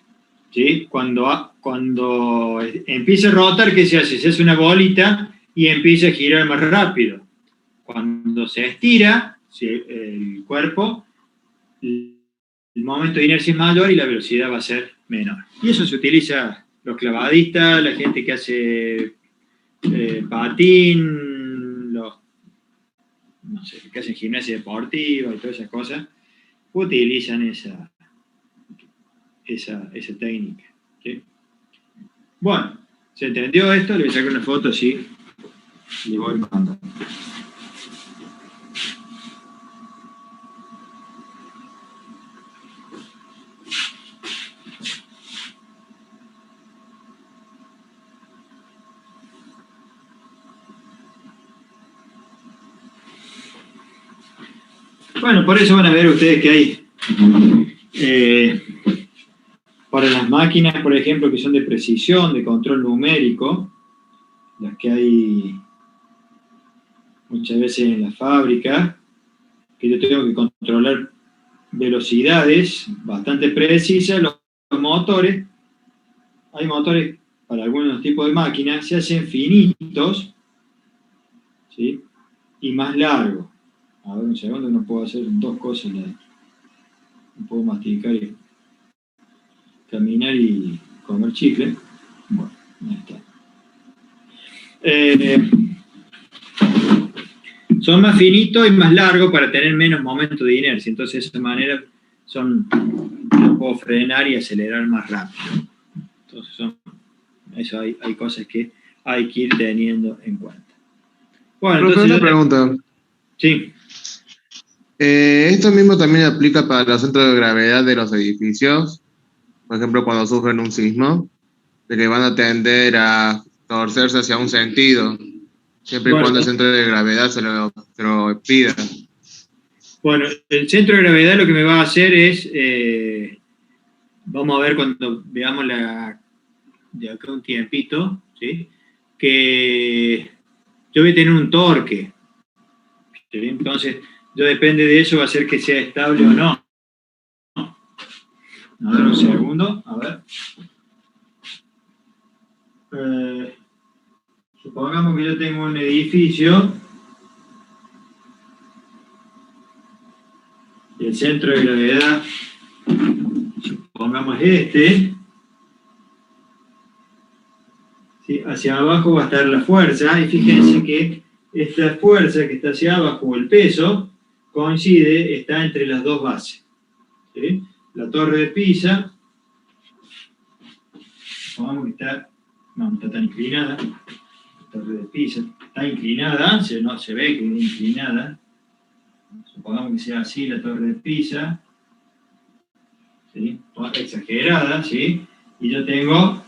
¿sí? Cuando empieza a rotar, ¿qué se hace? Se hace una bolita y empieza a girar más rápido. Cuando se estira, ¿sí? El cuerpo, el momento de inercia es mayor y la velocidad va a ser menor. Y eso se utiliza los clavadistas, la gente que hace patín, los no sé, que hacen gimnasia deportiva y todas esas cosas, utilizan esa técnica. ¿Sí? Bueno, ¿se entendió esto? Le voy a sacar una foto así. Le voy mandando. Bueno, por eso van a ver ustedes que hay para las máquinas, por ejemplo, que son de precisión, de control numérico, las que hay muchas veces en la fábrica, que yo tengo que controlar velocidades bastante precisas, los motores, hay motores para algunos tipos de máquinas, se hacen finitos, ¿sí? Y más largos. A ver, un segundo, no puedo hacer dos cosas. No puedo masticar y caminar y comer chicle. Bueno, ahí está. Son más finitos y más largos para tener menos momento de inercia. Entonces, de esa manera, los puedo frenar y acelerar más rápido. Entonces, hay cosas que hay que ir teniendo en cuenta. Bueno, Profe, entonces una pregunta. Sí. ¿Esto mismo también aplica para los centros de gravedad de los edificios? Por ejemplo, cuando sufren un sismo, de que van a tender a torcerse hacia un sentido, siempre y cuando el centro de gravedad se lo pida. Bueno, el centro de gravedad lo que me va a hacer es, vamos a ver cuando veamos de acá un tiempito, ¿sí? Que yo voy a tener un torque, ¿sí? Entonces, yo depende de eso, va a ser que sea estable o no. A ver, un segundo, a ver. Supongamos que yo tengo un edificio y el centro de gravedad, supongamos este, ¿sí? Hacia abajo va a estar la fuerza, y fíjense que esta fuerza que está hacia abajo, o el peso, está entre las dos bases. ¿Sí? La torre de Pisa, supongamos que no está tan inclinada, la torre de Pisa está inclinada, se ve que es inclinada, supongamos que sea así la torre de Pisa, ¿sí? Exagerada, ¿sí? Y yo tengo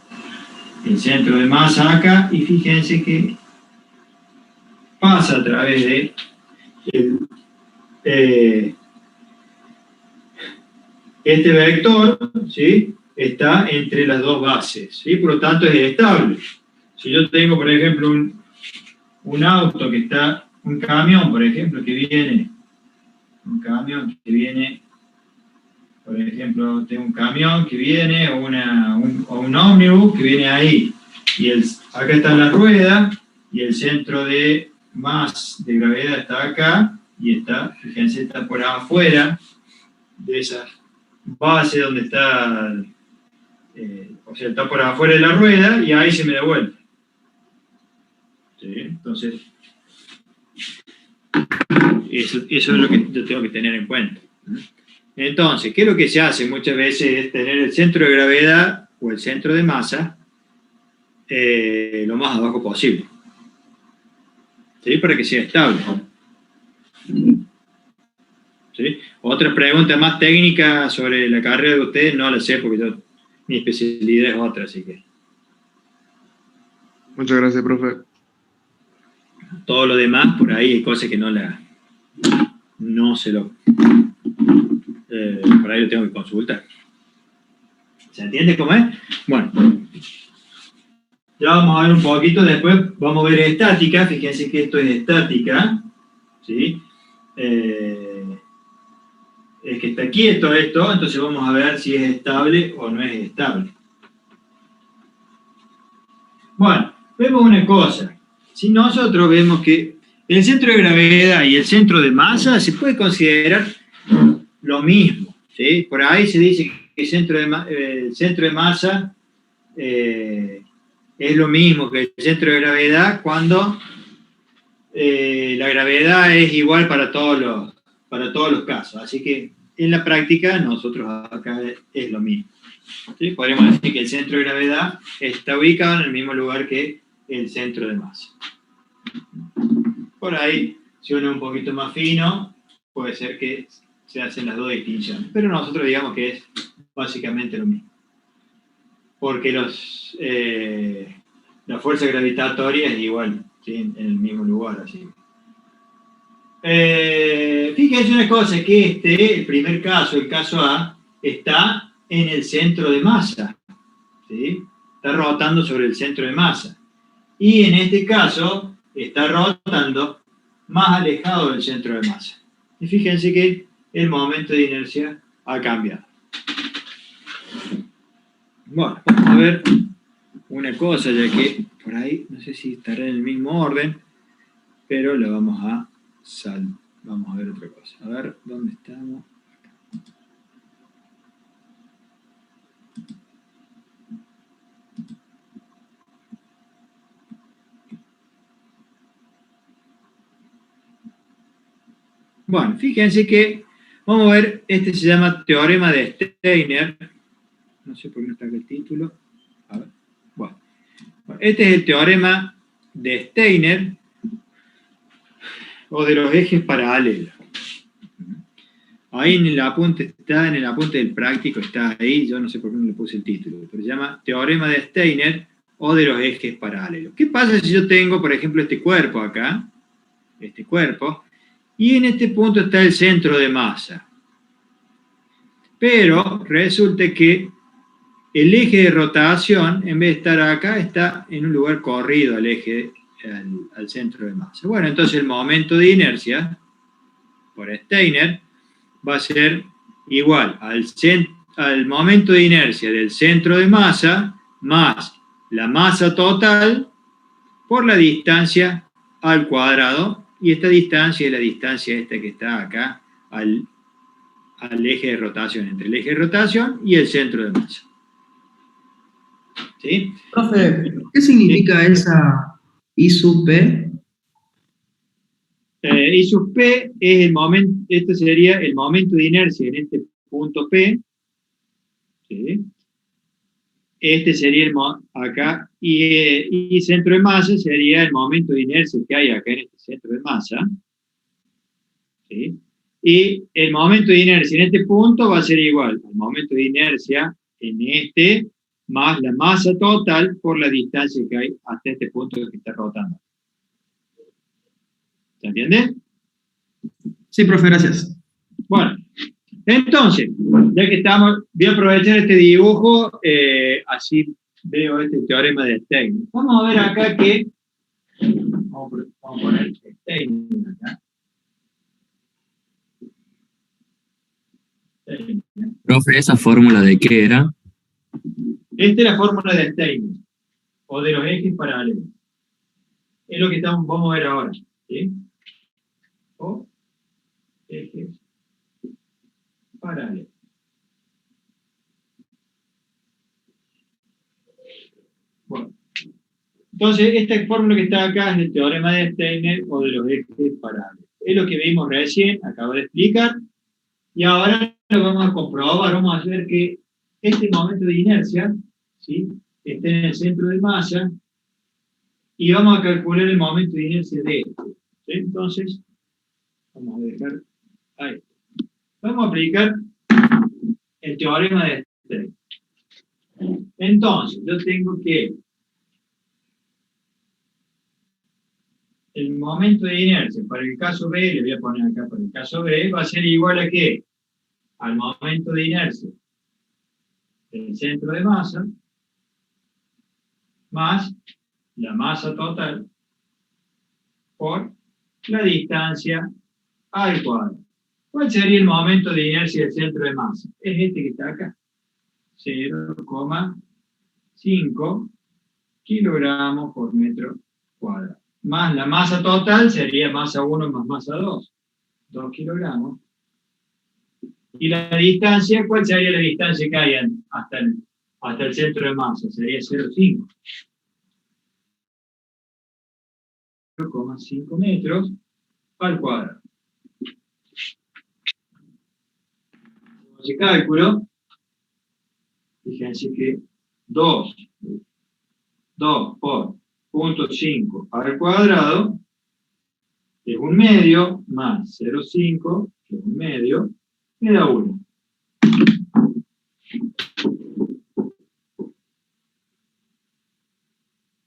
el centro de masa acá, y fíjense que pasa a través de este vector, ¿sí? Está entre las dos bases, ¿sí? Por lo tanto es estable. Si yo tengo, por ejemplo, un auto que está, un camión, por ejemplo, que viene, por ejemplo, tengo un camión que viene, o un ómnibus que viene ahí, y acá está la rueda, y el centro de gravedad está acá, y fíjense, está por afuera de esa base donde está, o sea, está por afuera de la rueda, y ahí se me devuelve. ¿Sí? Entonces, eso es lo que yo tengo que tener en cuenta. Entonces, ¿qué es lo que se hace muchas veces? Es tener el centro de gravedad o el centro de masa lo más abajo posible, ¿sí? Para que sea estable. ¿Sí? Otra pregunta más técnica sobre la carrera de ustedes no la sé, porque mi especialidad es otra, así que Muchas gracias, profe. todo lo demás, por ahí hay cosas que por ahí lo tengo que consultar. ¿Se entiende cómo es? Bueno, ya vamos a ver un poquito, después vamos a ver estática. Fíjense que esto es estática, ¿sí? Es que está quieto esto, entonces vamos a ver si es estable o no es estable. Bueno, vemos una cosa. Si nosotros vemos que el centro de gravedad y el centro de masa se puede considerar lo mismo, ¿sí? Por ahí se dice que el centro de masa es lo mismo que el centro de gravedad cuando la gravedad es igual para todos los casos. Así que en la práctica nosotros acá es lo mismo. ¿Sí? Podríamos decir que el centro de gravedad está ubicado en el mismo lugar que el centro de masa. Por ahí, si uno es un poquito más fino, puede ser que se hacen las dos distinciones. Pero nosotros digamos que es básicamente lo mismo. Porque la fuerza gravitatoria es igual, ¿sí? En el mismo lugar. Así. Fíjense una cosa, que el primer caso, el caso A, está en el centro de masa, ¿sí? Está rotando sobre el centro de masa. Y en este caso, está rotando más alejado del centro de masa. Y fíjense que el momento de inercia ha cambiado. Bueno, vamos a ver una cosa, ya que por ahí, no sé si estará en el mismo orden, pero la vamos a ver otra cosa. A ver, ¿dónde estamos? Bueno, fíjense que, vamos a ver, este se llama teorema de Steiner. No sé por qué no está acá el título. A ver, bueno. Este es el teorema de Steiner, o de los ejes paralelos. Ahí en el apunte del práctico, está ahí, yo no sé por qué no le puse el título, pero se llama teorema de Steiner o de los ejes paralelos. ¿Qué pasa si yo tengo, por ejemplo, este cuerpo acá, este cuerpo, y en este punto está el centro de masa? Pero resulta que el eje de rotación, en vez de estar acá, está en un lugar corrido al centro de masa. Bueno, entonces el momento de inercia, por Steiner, va a ser igual al momento de inercia del centro de masa más la masa total por la distancia al cuadrado, y esta distancia es la distancia esta que está acá al eje de rotación, entre el eje de rotación y el centro de masa. ¿Sí? Profe, ¿qué significa esa I sub P? I sub P es el momento, este sería el momento de inercia en este punto P. ¿Sí? Este sería acá, y centro de masa sería el momento de inercia que hay acá en este centro de masa. ¿Sí? Y el momento de inercia en este punto va a ser igual al momento de inercia en este más la masa total por la distancia que hay hasta este punto que está rotando. ¿Se entiende? Sí, profe, gracias. Bueno, entonces, ya que estamos, voy a aprovechar este dibujo, así veo este teorema de Steiner. Vamos a ver acá que, vamos a poner Steiner acá. Steiner. Profe, ¿esa fórmula de qué era? Esta es la fórmula de Steiner, o de los ejes paralelos. Es lo que vamos a ver ahora, ¿sí? O ejes paralelos. Bueno, entonces esta fórmula que está acá es el teorema de Steiner o de los ejes paralelos. Es lo que vimos recién, acabo de explicar, y ahora lo vamos a comprobar, vamos a ver que este momento de inercia, ¿sí?, está en el centro de masa, y vamos a calcular el momento de inercia de este. ¿Sí? Entonces, vamos a dejar ahí. Vamos a aplicar el teorema de Steiner. Entonces, yo tengo que el momento de inercia para el caso B, le voy a poner acá para el caso B, va a ser igual a ¿qué? Al momento de inercia del centro de masa más la masa total por la distancia al cuadrado. ¿Cuál sería el momento de inercia del centro de masa? Es este que está acá. 0,5 kilogramos por metro cuadrado. Más la masa total sería masa 1 más masa 2. 2 kilogramos. Y la distancia, ¿cuál sería la distancia que hay hasta el centro de masa? Sería 0,5. 0,5 metros al cuadrado. Ese cálculo, fíjense que 2 por 0,5 al cuadrado es 1/2 más 0,5, que es 1/2, me da 1.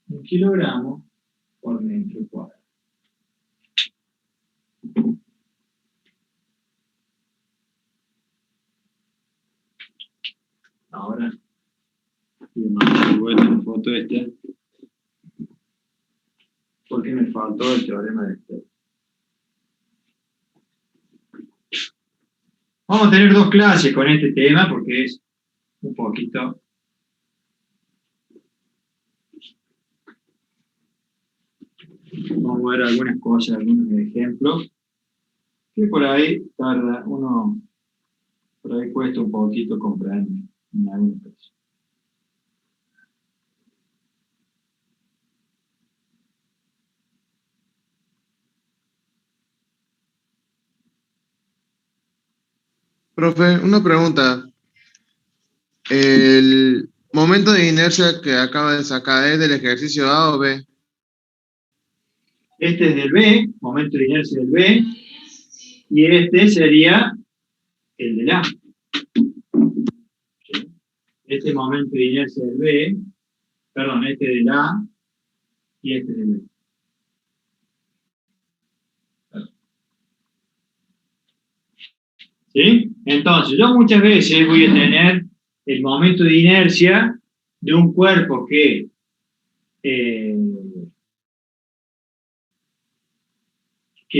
Un kilogramo por metro cuadrado. Ahora, le mando de vuelta la foto esta, porque me faltó el teorema de Steiner. Vamos a tener 2 clases con este tema, porque es un poquito... Vamos a ver algunas cosas, algunos ejemplos, que por ahí tarda uno, por ahí cuesta un poquito comprender en algunos casos. Profe, una pregunta. ¿El momento de inercia que acaba de sacar es del ejercicio A o B? Este es del B, momento de inercia del B, y este sería el del A. ¿Sí? Este momento de inercia del B, perdón, este del A, y este del B. ¿Sí? Entonces, yo muchas veces voy a tener el momento de inercia de un cuerpo que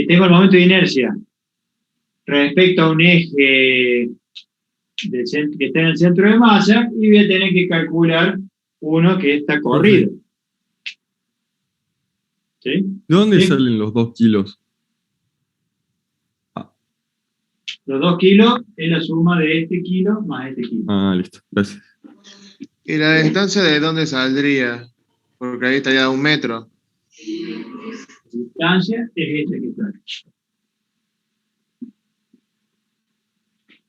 tengo el momento de inercia respecto a un eje que está en el centro de masa, y voy a tener que calcular uno que está corrido. ¿Sí? ¿De dónde ¿Sí? salen los 2 kilos? Los 2 kilos es la suma de este kilo más este kilo. Ah, listo, gracias. ¿Y la distancia de dónde saldría? Porque ahí estaría a 1 metro. La distancia es este que está acá.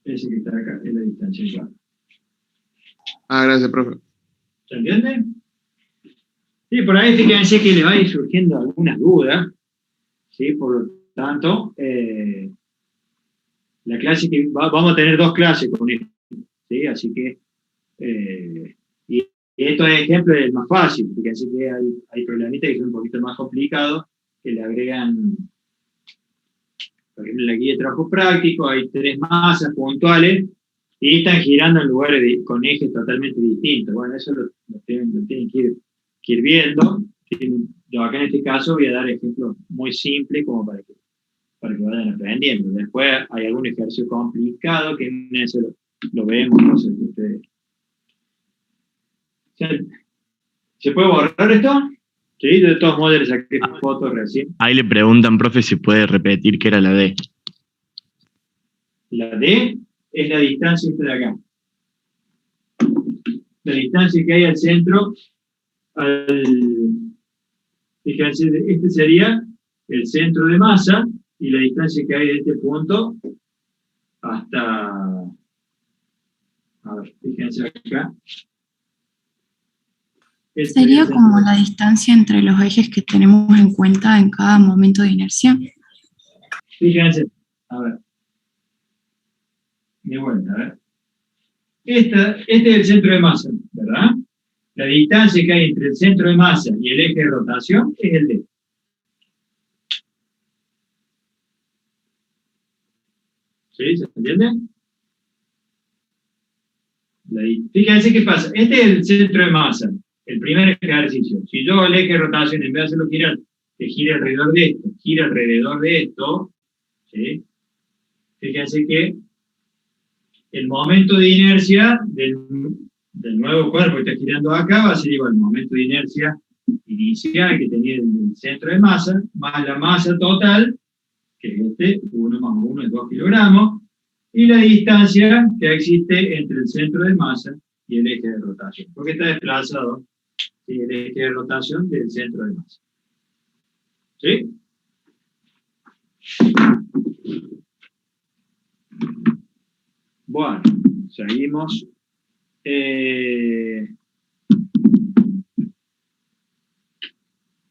Ese que está acá es la distancia exacta. Ah, gracias, profe. ¿Se entiende? Sí, por ahí fíjense que le va a ir surgiendo algunas dudas. ¿Sí? Por lo tanto, la clase que vamos a tener 2 clases con esto. ¿Sí? Así que estos ejemplos es el más fácil, fíjense que hay problemitas que son un poquito más complicados, que le agregan, por ejemplo, en la guía de trabajo práctico hay 3 masas puntuales y están girando en lugares con ejes totalmente distintos. Bueno, eso lo tienen que ir viendo. Yo acá en este caso voy a dar ejemplos muy simples como para que vayan aprendiendo. Después hay algún ejercicio complicado que en eso lo vemos, no sé si ustedes. ¿Se puede borrar esto? Sí, de todos modos le saqué fotos recién. Ahí le preguntan, profe, si puede repetir qué era la D. La D es la distancia de acá. La distancia que hay al centro, fíjense, este sería el centro de masa, y la distancia que hay de este punto hasta, a ver, fíjense acá. Sería como la distancia entre los ejes que tenemos en cuenta en cada momento de inercia. Fíjense, a ver. De vuelta, a ver. Este es el centro de masa, ¿verdad? La distancia que hay entre el centro de masa y el eje de rotación es el D. ¿Sí? ¿Se entiende? Fíjense qué pasa. Este es el centro de masa, el primer ejercicio. Si yo el eje de rotación, en vez de hacerlo girar, que gire alrededor de esto, gira alrededor de esto, ¿sí? Fíjense que el momento de inercia del nuevo cuerpo que está girando acá va a ser igual al momento de inercia inicial que tenía el centro de masa, más la masa total, que es 1 más 1 es 2 kilogramos, y la distancia que existe entre el centro de masa y el eje de rotación, porque está desplazado, ¿sí?, el eje de rotación del centro de masa. ¿Sí? Bueno, seguimos.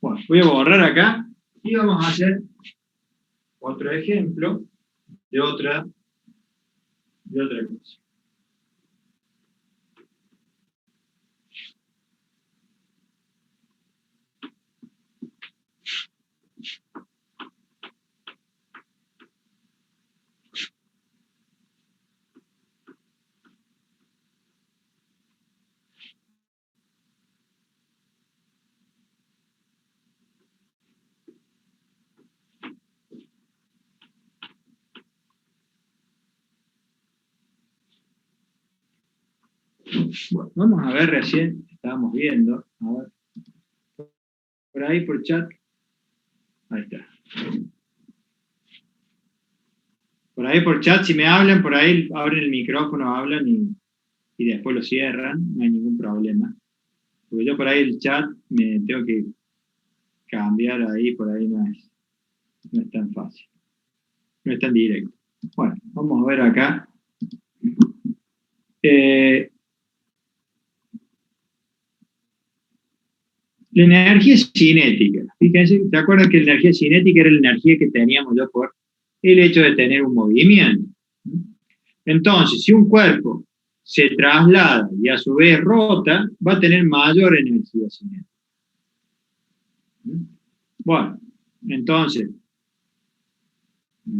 Bueno, voy a borrar acá y vamos a hacer otro ejemplo de otra cosa. Bueno, vamos a ver, recién estábamos viendo, a ver, por ahí por chat, ahí está. Por ahí por chat, si me hablan, por ahí abren el micrófono, hablan y después lo cierran, no hay ningún problema. Porque yo por ahí el chat me tengo que cambiar ahí, por ahí no es tan fácil, no es tan directo. Bueno, vamos a ver acá. La energía cinética. Fíjense, ¿te acuerdas que la energía cinética era la energía que teníamos yo por el hecho de tener un movimiento? Entonces, si un cuerpo se traslada y a su vez rota, va a tener mayor energía cinética. Bueno, entonces,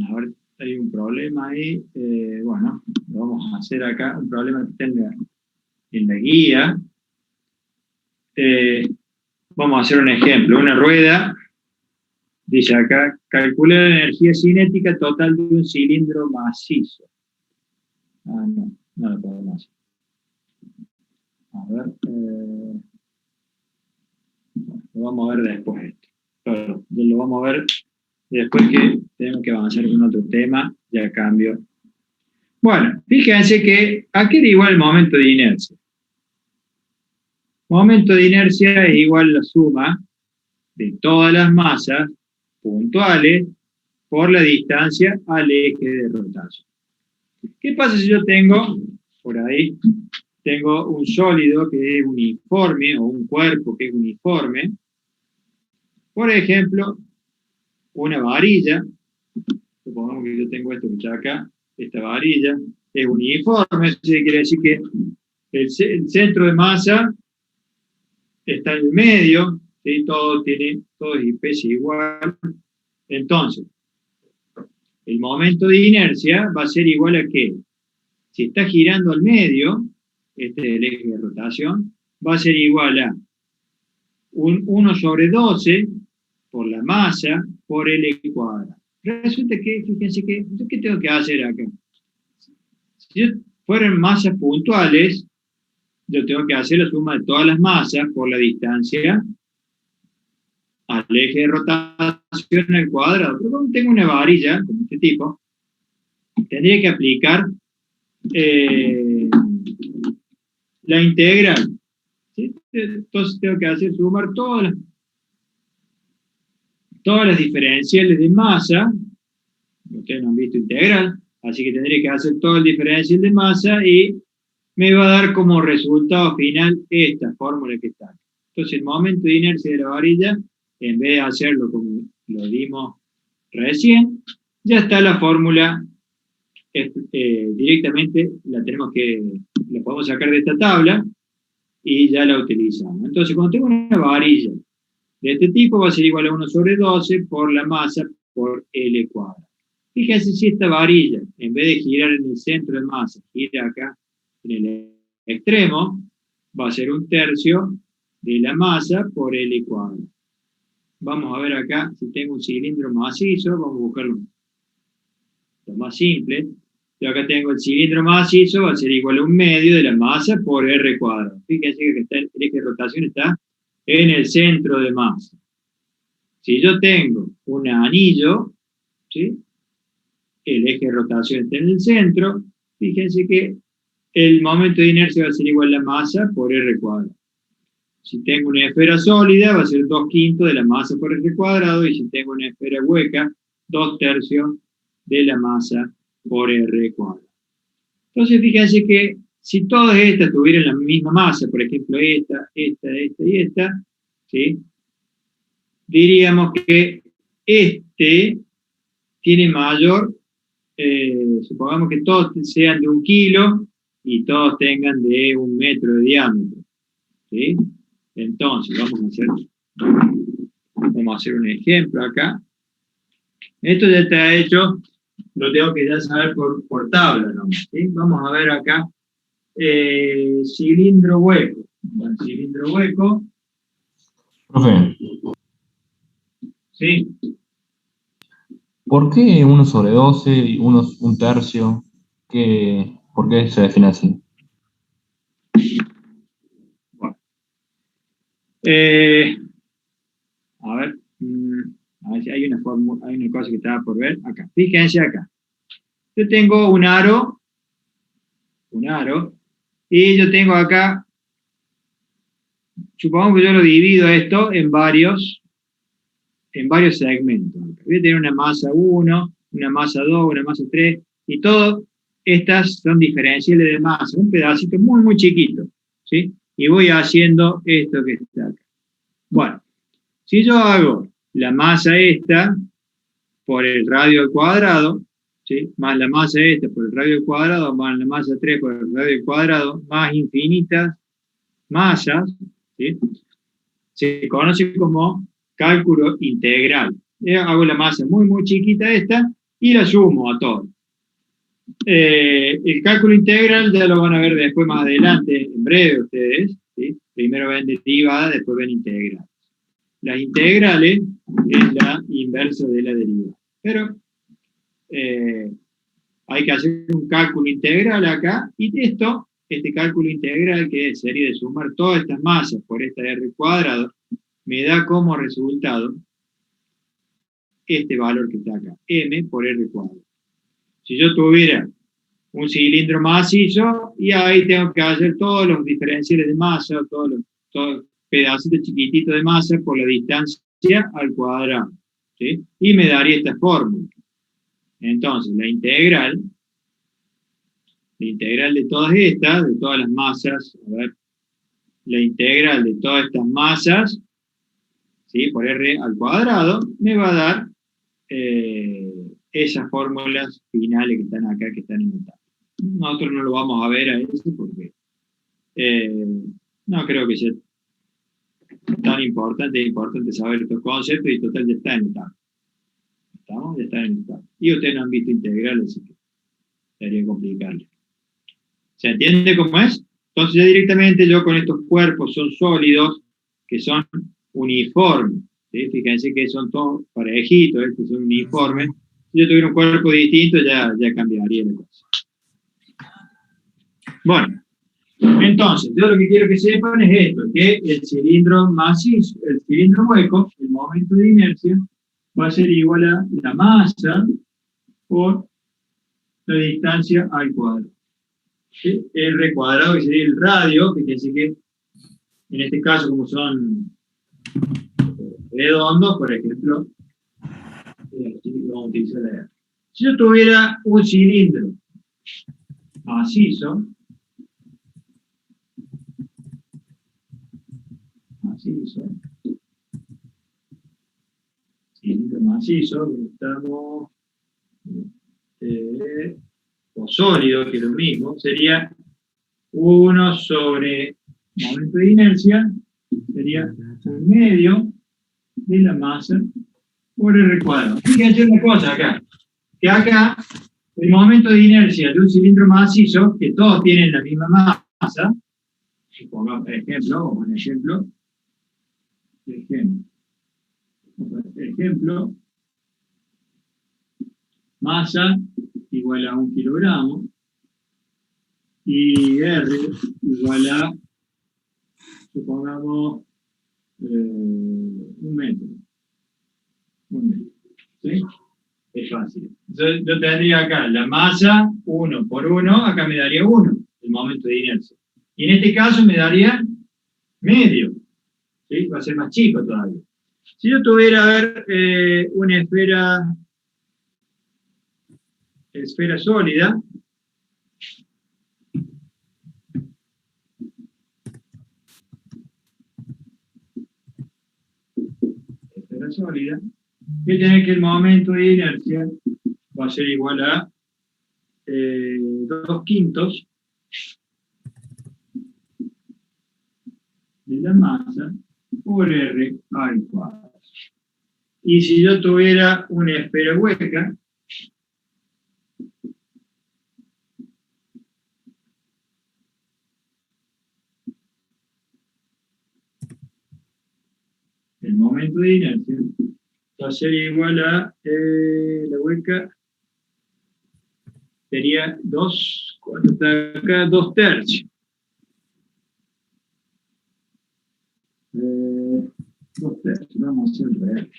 a ver, hay un problema ahí. Bueno, lo vamos a hacer acá, un problema que está en la guía. Vamos a hacer un ejemplo. Una rueda, dice acá, calcula la energía cinética total de un cilindro macizo. No lo podemos hacer. A ver, lo vamos a ver después esto. Pero lo vamos a ver después que tenemos que avanzar con otro tema, ya cambio. Bueno, fíjense que aquí da igual el momento de inercia. Momento de inercia es igual a la suma de todas las masas puntuales por la distancia al eje de rotación. ¿Qué pasa si yo tengo, por ahí, tengo un sólido que es uniforme, o un cuerpo que es uniforme? Por ejemplo, una varilla, supongamos que yo tengo esto que está acá, esta varilla, es uniforme, eso quiere decir que el centro de masa está en el medio, ¿sí? Todo es especie igual. Entonces, el momento de inercia va a ser igual a que, si está girando al medio, este es el eje de rotación, va a ser igual a 1/12 por la masa por L cuadrado. Resulta que, fíjense que, ¿qué tengo que hacer acá? Si fueran masas puntuales, yo tengo que hacer la suma de todas las masas por la distancia al eje de rotación al cuadrado. Pero como tengo una varilla, como este tipo, tendría que aplicar la integral. ¿Sí? Entonces tengo que sumar todas las diferenciales de masa. Ustedes no han visto integral, así que tendría que hacer todo el diferencial de masa y me va a dar como resultado final esta fórmula que está aquí. Entonces el momento de inercia de la varilla, en vez de hacerlo como lo dimos recién, ya está la fórmula directamente, la podemos sacar de esta tabla y ya la utilizamos. Entonces cuando tengo una varilla de este tipo va a ser igual a 1/12 por la masa por L cuadrado. Fíjense si esta varilla, en vez de girar en el centro de masa, gira acá en el extremo, va a ser 1/3 de la masa por L cuadrado. Vamos a ver acá, si tengo un cilindro macizo, vamos a buscarlo lo más simple. Yo acá tengo el cilindro macizo, va a ser igual a 1/2 de la masa por R cuadrado. Fíjense que el eje de rotación está en el centro de masa. Si yo tengo un anillo, ¿sí? El eje de rotación está en el centro, fíjense que el momento de inercia va a ser igual a la masa por R cuadrado. Si tengo una esfera sólida, va a ser 2/5 de la masa por R cuadrado, y si tengo una esfera hueca, 2/3 de la masa por R cuadrado. Entonces, fíjense que si todas estas tuvieran la misma masa, por ejemplo, esta y esta, ¿sí? Diríamos que este tiene mayor, supongamos que todos sean de 1 kilo y todos tengan de 1 metro de diámetro, ¿sí? Entonces, vamos a hacer un ejemplo acá. Esto ya está hecho, lo tengo que ya saber por tabla, ¿no? ¿Sí? Vamos a ver acá, cilindro hueco. Bueno, cilindro hueco. Profe, ¿Sí? ¿por qué 1/12 y 1/3? ¿Por qué se define así? Bueno. A ver si hay una cosa que estaba por ver acá. Fíjense acá. Yo tengo un aro, y yo tengo acá, supongamos que yo lo divido esto en varios segmentos. Voy a tener una masa 1, una masa 2, una masa 3, y todas estas son diferenciales de masa, un pedacito muy, muy chiquito, ¿sí? Y voy haciendo esto que está acá. Bueno, si yo hago la masa esta por el radio al cuadrado, ¿sí? Más la masa esta por el radio al cuadrado, más la masa 3 por el radio al cuadrado, más infinitas masas, ¿sí? Se conoce como cálculo integral. Hago la masa muy, muy chiquita esta y la sumo a todo. El cálculo integral ya lo van a ver después más adelante, en breve ustedes, ¿sí? Primero ven derivada, después ven integral. Las integrales es la inversa de la derivada. Pero hay que hacer un cálculo integral acá, y este cálculo integral, que sería de sumar todas estas masas por esta R cuadrado, me da como resultado este valor que está acá, M por R cuadrado. Si yo tuviera un cilindro macizo, y ahí tengo que hacer todos los diferenciales de masa, todos los pedacitos chiquititos de masa por la distancia al cuadrado, ¿sí? Y me daría esta fórmula. Entonces, la integral de todas estas, de todas las masas, a ver, la integral de todas estas masas, ¿sí? Por R al cuadrado, me va a dar esas fórmulas finales que están acá, que están en la tabla. Nosotros no lo vamos a ver a eso porque no creo que sea tan importante, es importante saber estos conceptos y total ya está en el tabla. ¿Estamos? Ya está en el tabla. Y ustedes no han visto integrales, así que sería complicarle. ¿Se entiende cómo es? Entonces ya directamente yo con estos cuerpos son sólidos, que son uniformes. ¿Sí? Fíjense que son todos parejitos, estos son uniformes. Si yo tuviera un cuerpo distinto, ya cambiaría la cosa. Bueno, entonces, yo lo que quiero que sepan es esto, que el cilindro macizo, el cilindro hueco, el momento de inercia, va a ser igual a la masa por la distancia al cuadrado. ¿Sí? R cuadrado, que sería el radio, que quiere decir que en este caso, como son redondos, por ejemplo, vamos a utilizar la R. Si yo tuviera un cilindro macizo, cilindro macizo, estamos o sólido, que es lo mismo, sería 1 sobre momento de inercia, sería un medio de la masa por R cuadrado. Fíjense una cosa acá, que acá el momento de inercia de un cilindro macizo, que todos tienen la misma masa, pongamos ejemplo, masa igual a 1 kilogramo y R igual a, supongamos, 1 metro. ¿Sí? Es fácil. Yo tendría acá la masa 1 por 1, acá me daría 1, el momento de inercia. Y en este caso me daría medio. ¿Sí? Va a ser más chico todavía. Si yo tuviera, a ver, una esfera sólida, que tiene que el momento de inercia va a ser igual a 2/5 de la masa por R al cuadrado. Y si yo tuviera una esfera hueca, el momento de inercia va a ser igual a la hueca sería 2, cuando está acá, 2/3. 2/3, vamos a hacer real.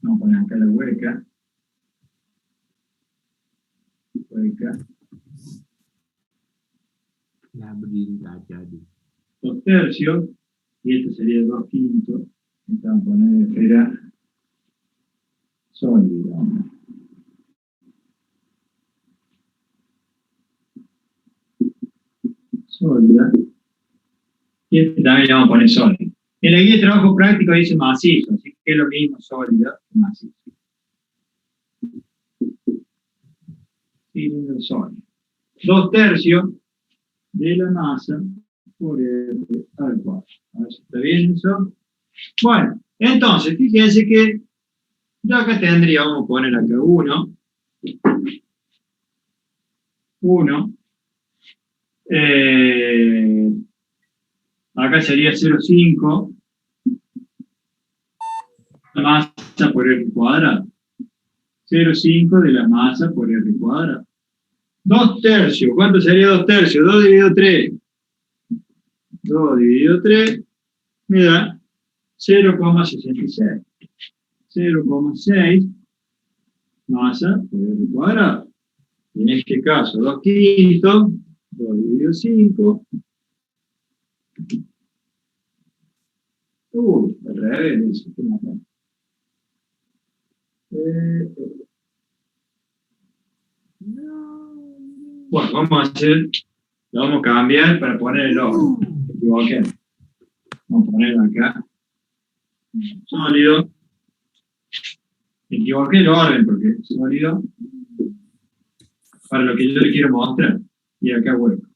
Vamos a poner acá la hueca. 2/3, y esto sería 2/5. Vamos a poner esfera sólida. Sólida. Y este también le vamos a poner sólida. En la guía de trabajo práctico dice macizo, así que es lo mismo sólida que macizo. Cilindro sólido. 2/3 de la masa por R al cuadrado. A ver si está bien eso. Bueno, entonces, fíjense que yo acá tendría, vamos a poner acá 1. Acá sería 0,5 la masa por R cuadrado. 0,5 de la masa por R cuadrado. 2/3, ¿cuánto sería 2/3? 2 dividido 3. 2 dividido 3 me da 0,66. 0,6 masa por R cuadrado. Y en este caso, 2/5, 2 dividido 5. Al revés, eso. ¿Qué más da? Bueno, vamos a hacer, lo vamos a cambiar para poner el orden. Me equivoqué. Vamos a poner acá sólido. Me equivoqué el orden porque sólido para lo que yo le quiero mostrar. Y acá hueco.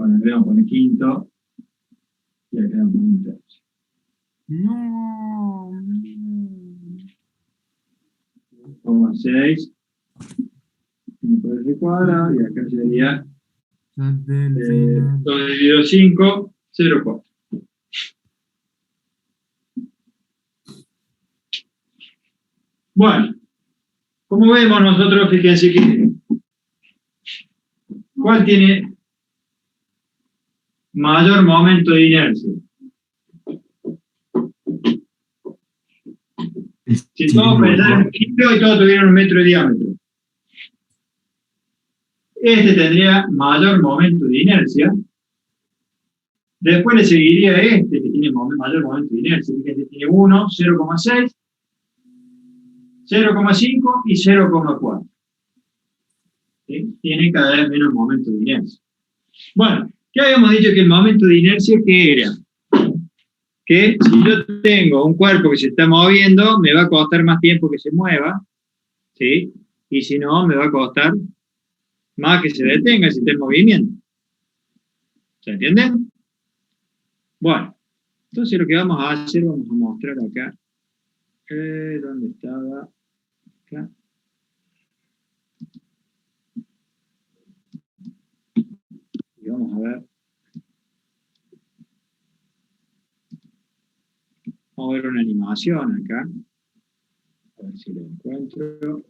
Bueno, le vamos a poner quinto, y acá vamos a poner un tercio. No. 6 por el cuadrado, y acá sería 2 dividido 5, 0,4. Bueno, como vemos nosotros, fíjense que ¿cuál tiene mayor momento de inercia? Si todos pensaran en un kilo y todos tuvieran 1 metro de diámetro, este tendría mayor momento de inercia. Después le seguiría este, que tiene mayor momento de inercia, que este tiene 1, 0,6, 0,5 y 0,4. ¿Sí? Tiene cada vez menos momento de inercia. Bueno, ¿qué habíamos dicho que el momento de inercia qué era? Que si yo tengo un cuerpo que se está moviendo, me va a costar más tiempo que se mueva, ¿sí? Y si no, me va a costar más que se detenga si está en movimiento. ¿Se entiende? Bueno, entonces lo que vamos a hacer, vamos a mostrar acá. ¿Dónde estaba? Acá. Y vamos a ver. Vamos a ver una animación acá. A ver si la encuentro.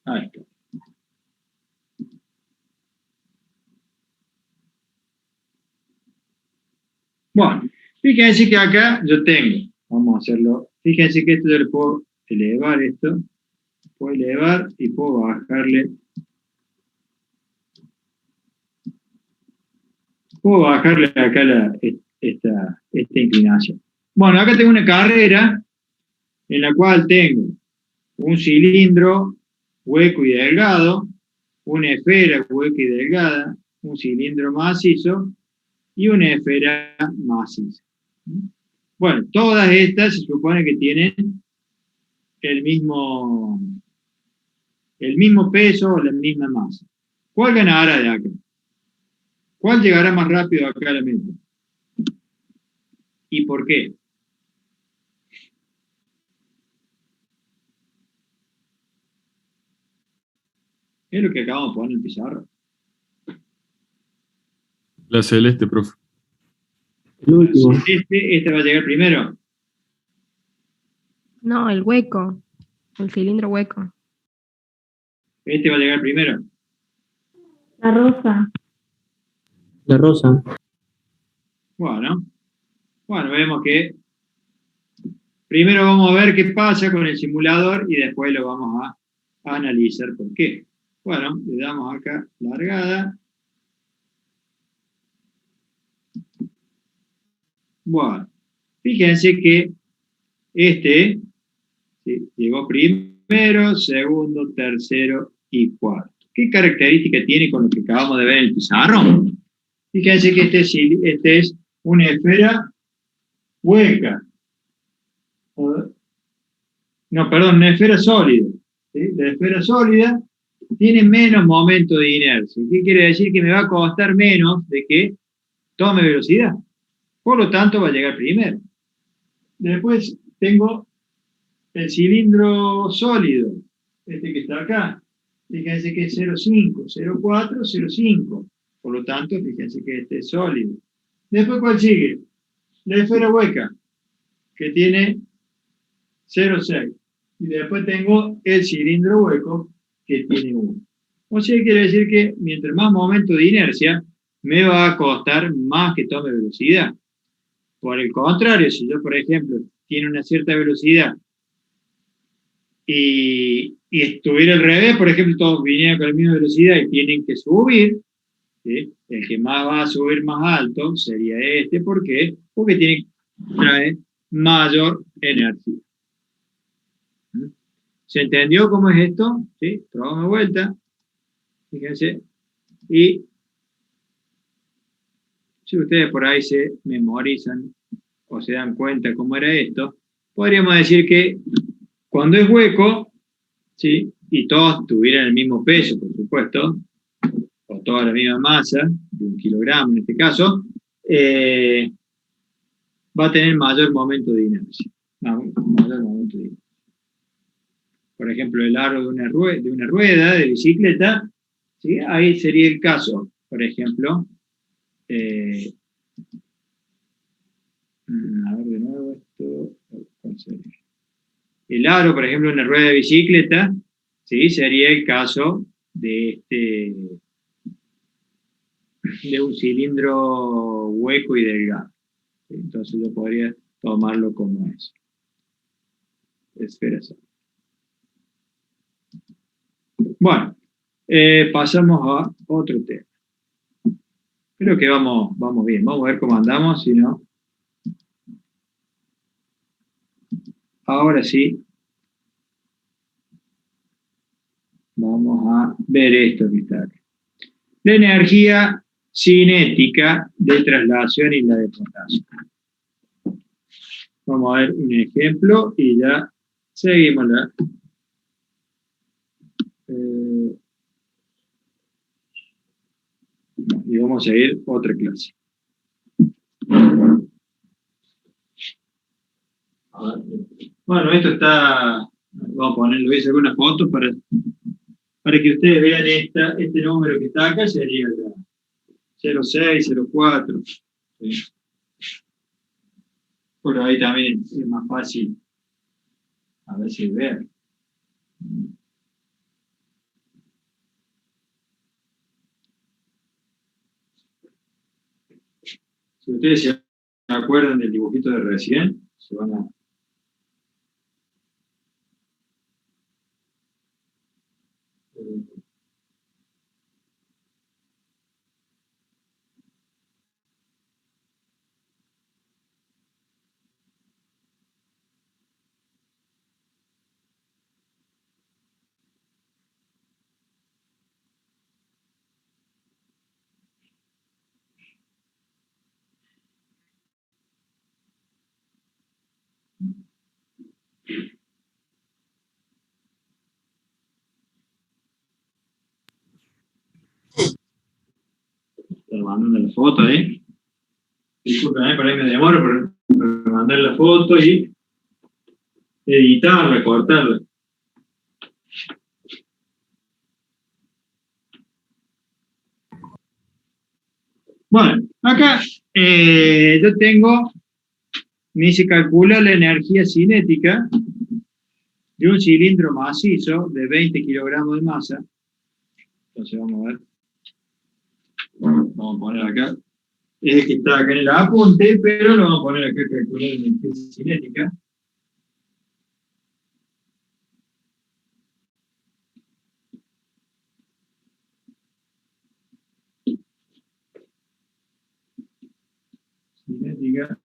Ahí está. Bueno, fíjense que acá yo tengo, vamos a hacerlo, fíjense que esto yo le puedo elevar esto, puedo elevar y puedo bajarle acá esta inclinación. Bueno, acá tengo una carrera en la cual tengo un cilindro hueco y delgado, una esfera hueca y delgada, un cilindro macizo y una esfera maciza. Bueno, todas estas se supone que tienen el mismo peso o la misma masa. ¿Cuál ganará de acá? ¿Cuál llegará más rápido acá a la meta? ¿Y por qué? Es lo que acabamos de poner en pizarra. La celeste, profe. El último. Este va a llegar primero. No, el hueco. El cilindro hueco. Este va a llegar primero. La rosa. La rosa. Bueno, vemos que primero vamos a ver qué pasa con el simulador y después lo vamos a analizar por qué. Bueno, le damos acá largada. Bueno, fíjense que este ¿sí? Llegó primero, segundo, tercero y cuarto. ¿Qué característica tiene con lo que acabamos de ver en el pizarrón? Fíjense que este es una esfera hueca. No, perdón, una esfera sólida. ¿Sí? La esfera sólida tiene menos momento de inercia. ¿Qué quiere decir? Que me va a costar menos de que tome velocidad. Por lo tanto, va a llegar primero. Después tengo el cilindro sólido, este que está acá. Fíjense que es 0,5, 0,4, 0,5. Por lo tanto, fíjense que este es sólido. Después, ¿cuál sigue? La esfera hueca, que tiene 0,6. Y después tengo el cilindro hueco, que tiene 1. O sea, quiere decir que mientras más momento de inercia, me va a costar más que tome velocidad. Por el contrario, si yo, por ejemplo, tiene una cierta velocidad y estuviera al revés, por ejemplo, todos vinieran con la misma velocidad y tienen que subir, ¿sí? El que más va a subir más alto sería este. ¿Por qué? Porque trae mayor energía. ¿Se entendió cómo es esto? ¿Sí? Probamos de vuelta. Fíjense. Y si ustedes por ahí se memorizan o se dan cuenta cómo era esto, podríamos decir que cuando es hueco, ¿sí? Y todos tuvieran el mismo peso, por supuesto, o toda la misma masa, de 1 kilogramo en este caso, va a tener mayor momento de inercia. Mayor momento de inercia. Por ejemplo, el aro de una rueda de bicicleta, ¿sí? Ahí sería el caso, por ejemplo, a ver de nuevo esto, ¿cuál sería? El aro, por ejemplo, en una rueda de bicicleta, ¿sí? Sería el caso de un cilindro hueco y delgado. ¿Sí? Entonces yo podría tomarlo como eso. Espera eso. Bueno, pasamos a otro tema. Creo que vamos bien. Vamos a ver cómo andamos, si no. Ahora sí. Vamos a ver esto que está acá. La energía cinética de traslación y la de rotación. Vamos a ver un ejemplo y ya seguimos y vamos a seguir otra clase. Bueno, esto está, vamos a ponerlo, voy a sacar una foto para que ustedes vean este número que está acá, sería el 06, 04. ¿Sí? Por ahí también es más fácil a ver si ver. Si ustedes se acuerdan del dibujito de recién, se van a... Están mandando la foto, ¿eh? Disculpen, por ahí me demoro para mandar la foto y editarla, cortarla. Bueno, acá yo tengo, me dice calcula la energía cinética de un cilindro macizo de 20 kilogramos de masa. Entonces vamos a ver. Vamos a poner acá. Es el que está acá en el apunte, pero lo vamos a poner acá calcular la energía cinética. Cinética.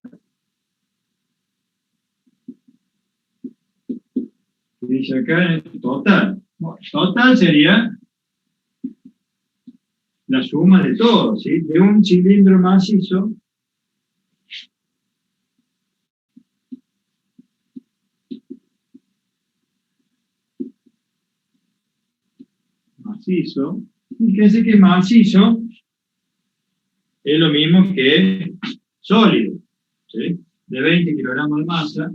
Que dice acá total. Bueno, total sería la suma de todo, ¿sí? De un cilindro macizo y fíjense que macizo es lo mismo que sólido, ¿sí? De 20 kilogramos de masa.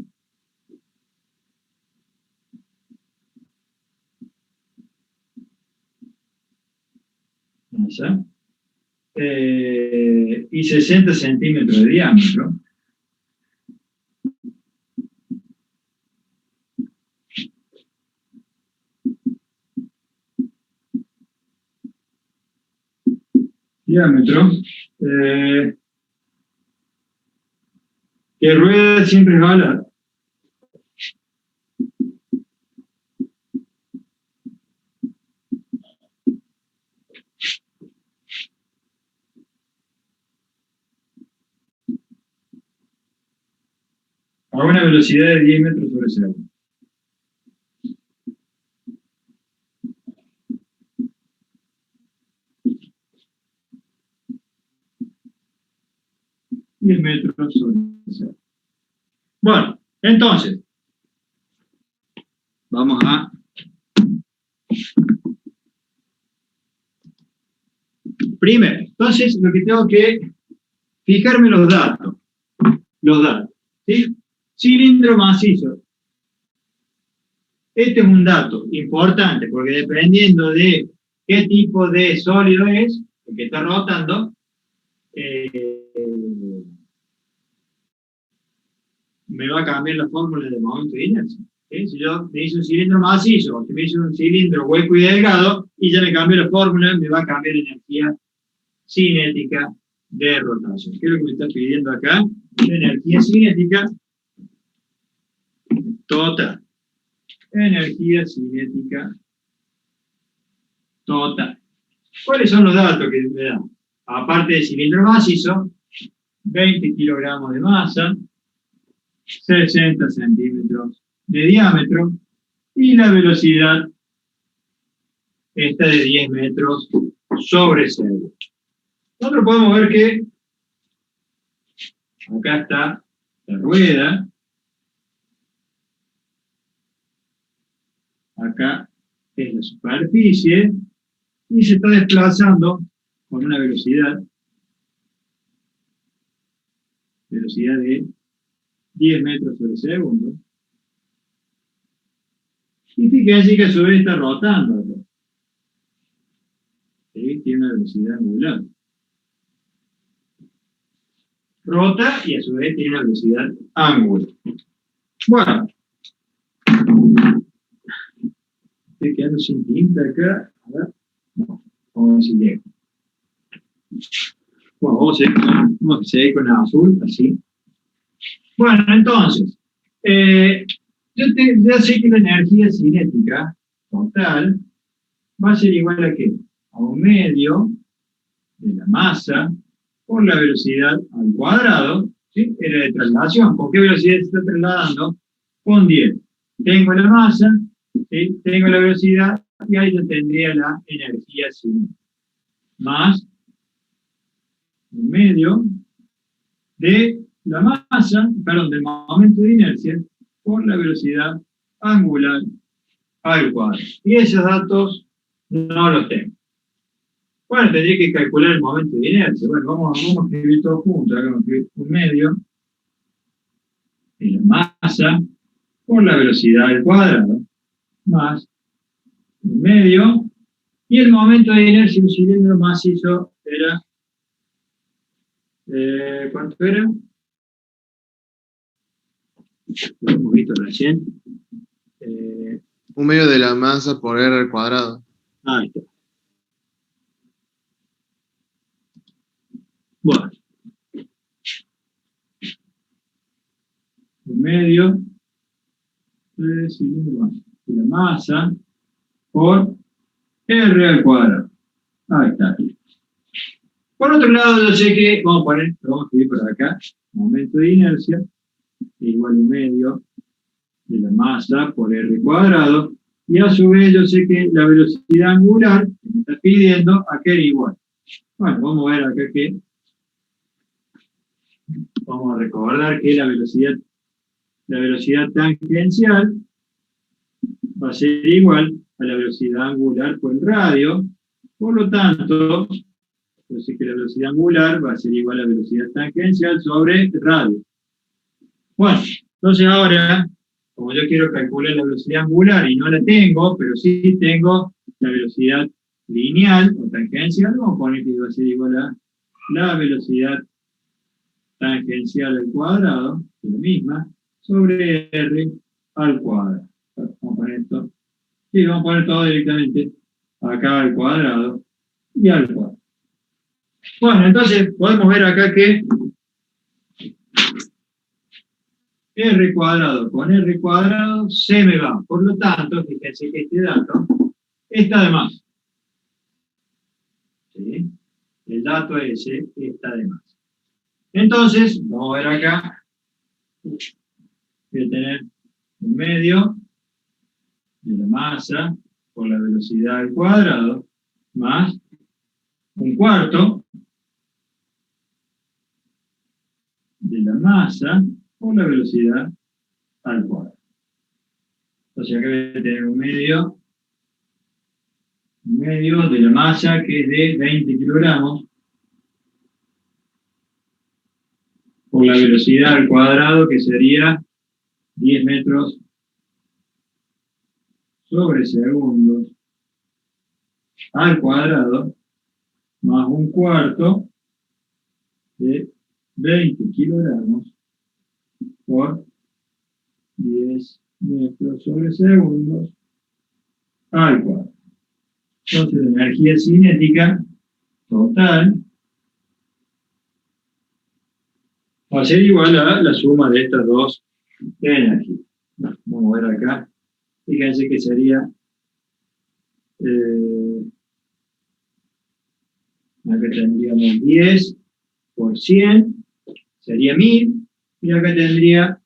Y 60 centímetros de diámetro. Que rueda siempre va a la... a una velocidad de 10 metros sobre segundo. Metros sobre segundo. Bueno, entonces, vamos a... Primero, entonces lo que tengo que fijarme los datos, ¿sí? Cilindro macizo. Este es un dato importante, porque dependiendo de qué tipo de sólido es, el que está rotando, me va a cambiar la fórmula de momento de inercia. ¿Sí? Si yo me hice un cilindro macizo, o si me hice un cilindro hueco y delgado, y ya me cambió la fórmula, me va a cambiar la energía cinética de rotación. ¿Qué es lo que me está pidiendo acá? La energía cinética total. Energía cinética total. ¿Cuáles son los datos que me dan? Aparte del cilindro macizo, 20 kilogramos de masa, 60 centímetros de diámetro, y la velocidad está de 10 metros sobre segundo. Nosotros podemos ver que acá está la rueda, acá es la superficie, y se está desplazando con una velocidad de 10 metros sobre segundo. Y fíjense que a su vez está rotando acá. ¿Sí? Tiene una velocidad angular. Rota y a su vez tiene una velocidad angular. Bueno. Estoy quedando sin tinta acá. A ver. No, vamos a ver si llego. Bueno, vamos a seguir con el azul, así. Bueno, entonces, ya sé que la energía cinética total va a ser igual a ¿qué? A un medio de la masa por la velocidad al cuadrado, ¿sí? Era de traslación. ¿Con qué velocidad se está trasladando? Con 10. Tengo la masa, ¿sí? Tengo la velocidad, y ahí yo tendría la energía cinética. Más un medio de la masa, perdón, del momento de inercia, por la velocidad angular al cuadrado. Y esos datos no los tengo. Bueno, tendría que calcular el momento de inercia. Bueno, vamos a escribir todo junto. Acá vamos a escribir un medio de la masa por la velocidad al cuadrado, más un medio, y el momento de inercia de un cilindro macizo era, ¿cuánto era? Lo hemos visto recién. Un medio de la masa por R al cuadrado. Ahí está. Bueno. Un medio de cilindro de la masa por R al cuadrado. Ahí está. Por otro lado, yo sé que, vamos a escribir por acá, momento de inercia, igual un medio de la masa por R cuadrado, y a su vez yo sé que la velocidad angular que me está pidiendo, acá era igual. Bueno, vamos a ver acá que, vamos a recordar que la velocidad tangencial va a ser igual a la velocidad angular por el radio. Por lo tanto, yo sé que la velocidad angular va a ser igual a la velocidad tangencial sobre el radio. Bueno, entonces ahora, como yo quiero calcular la velocidad angular y no la tengo, pero sí tengo la velocidad lineal o tangencial, vamos a poner que va a ser igual a la velocidad tangencial al cuadrado, que es la misma, sobre R al cuadrado. Vamos a poner esto. Sí, vamos a poner todo directamente acá al cuadrado y al cuadrado. Bueno, entonces podemos ver acá que R cuadrado con R cuadrado se me va. Por lo tanto, fíjense que este dato está de más. ¿Sí? El dato ese está de más. Entonces, vamos a ver acá. Voy a tener un medio de la masa por la velocidad al cuadrado más un cuarto de la masa por la velocidad al cuadrado. Entonces acá voy a tener un medio de la masa que es de 20 kilogramos por la velocidad al cuadrado que sería 10 metros sobre segundos al cuadrado más un cuarto de 20 kilogramos por 10 metros sobre segundos al cuadrado. Entonces, la energía cinética total va a ser igual a la suma de estas dos energías. Vamos a ver acá. Fíjense que sería acá tendríamos 10 por 100, sería 1000, y acá tendría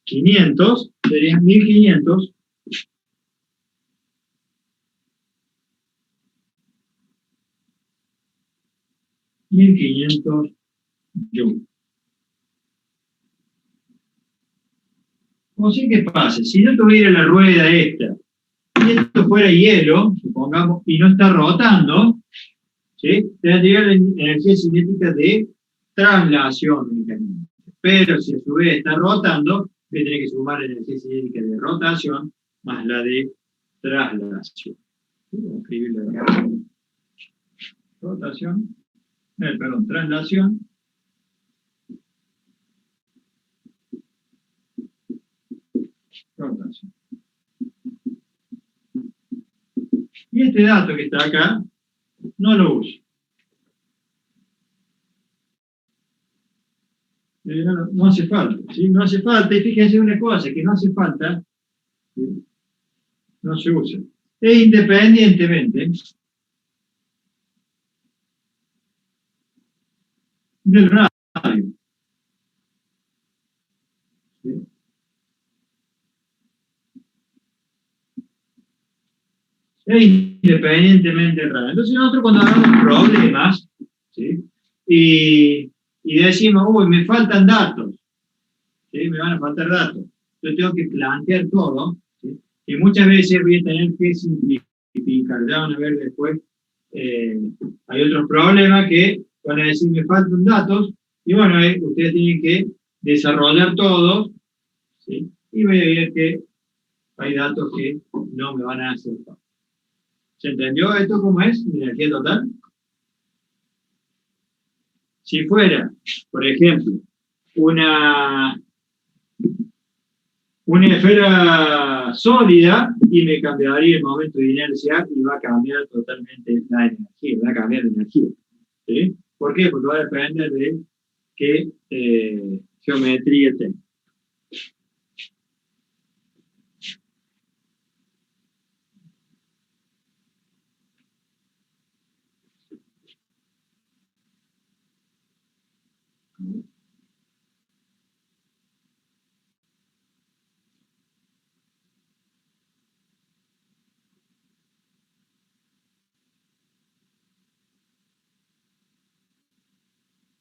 500, serían 1500. joules. O sea, ¿qué pasa? Si yo tuviera la rueda esta, y esto fuera hielo, supongamos, y no está rotando, ¿sí? Tendría la energía cinética de traslación únicamente. Pero si a su vez está rotando, voy a tener que sumar la energía cinética de rotación más la de traslación. Voy a escribirlo acá. Rotación, perdón, traslación. Rotación. Y este dato que está acá, no lo uso. No hace falta, ¿sí? No hace falta, y fíjense una cosa, que no hace falta, ¿sí? No se usa. E independientemente del radio. ¿Sí? E independientemente del radio. Entonces nosotros cuando hagamos problemas, ¿sí? y decimos, uy, me faltan datos, ¿sí? Me van a faltar datos. Yo tengo que plantear todo, ¿sí? Y muchas veces voy a tener que simplificar. Ya van a ver después, hay otros problemas que van a decir, me faltan datos, y bueno, ustedes tienen que desarrollar todo, ¿sí? Y voy a ver que hay datos que no me van a hacer falta. ¿Se entendió esto cómo es? ¿La energía total? Si fuera, por ejemplo, una esfera sólida, y me cambiaría el momento de inercia y va a cambiar totalmente la energía, va a cambiar la energía. ¿Sí? ¿Por qué? Porque va a depender de qué geometría tenga.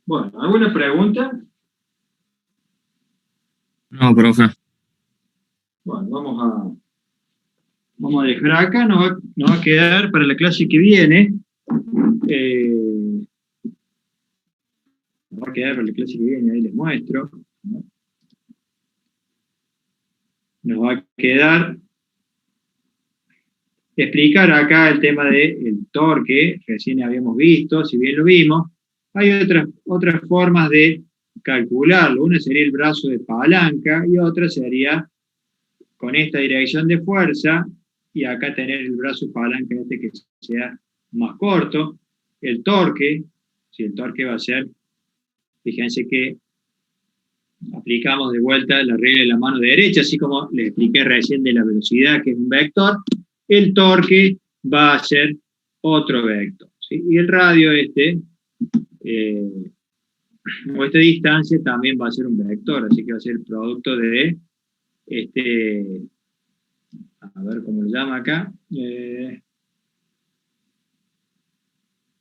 Bueno, ¿alguna pregunta? No, profe. Bueno, vamos a dejar acá, nos va a quedar para la clase que viene. Nos va a quedar para la clase que viene, ahí les muestro, ¿no? Nos va a quedar explicar acá el tema del torque, que recién habíamos visto, si bien lo vimos. Hay otras formas de calcularlo. Una sería el brazo de palanca y otra sería con esta dirección de fuerza, y acá tener el brazo de palanca que sea más corto. El torque, si el torque va a ser, fíjense que aplicamos de vuelta la regla de la mano derecha, así como les expliqué recién de la velocidad, que es un vector, el torque va a ser otro vector, ¿sí? Y el radio o esta distancia también va a ser un vector, así que va a ser el producto de a ver cómo lo llama acá,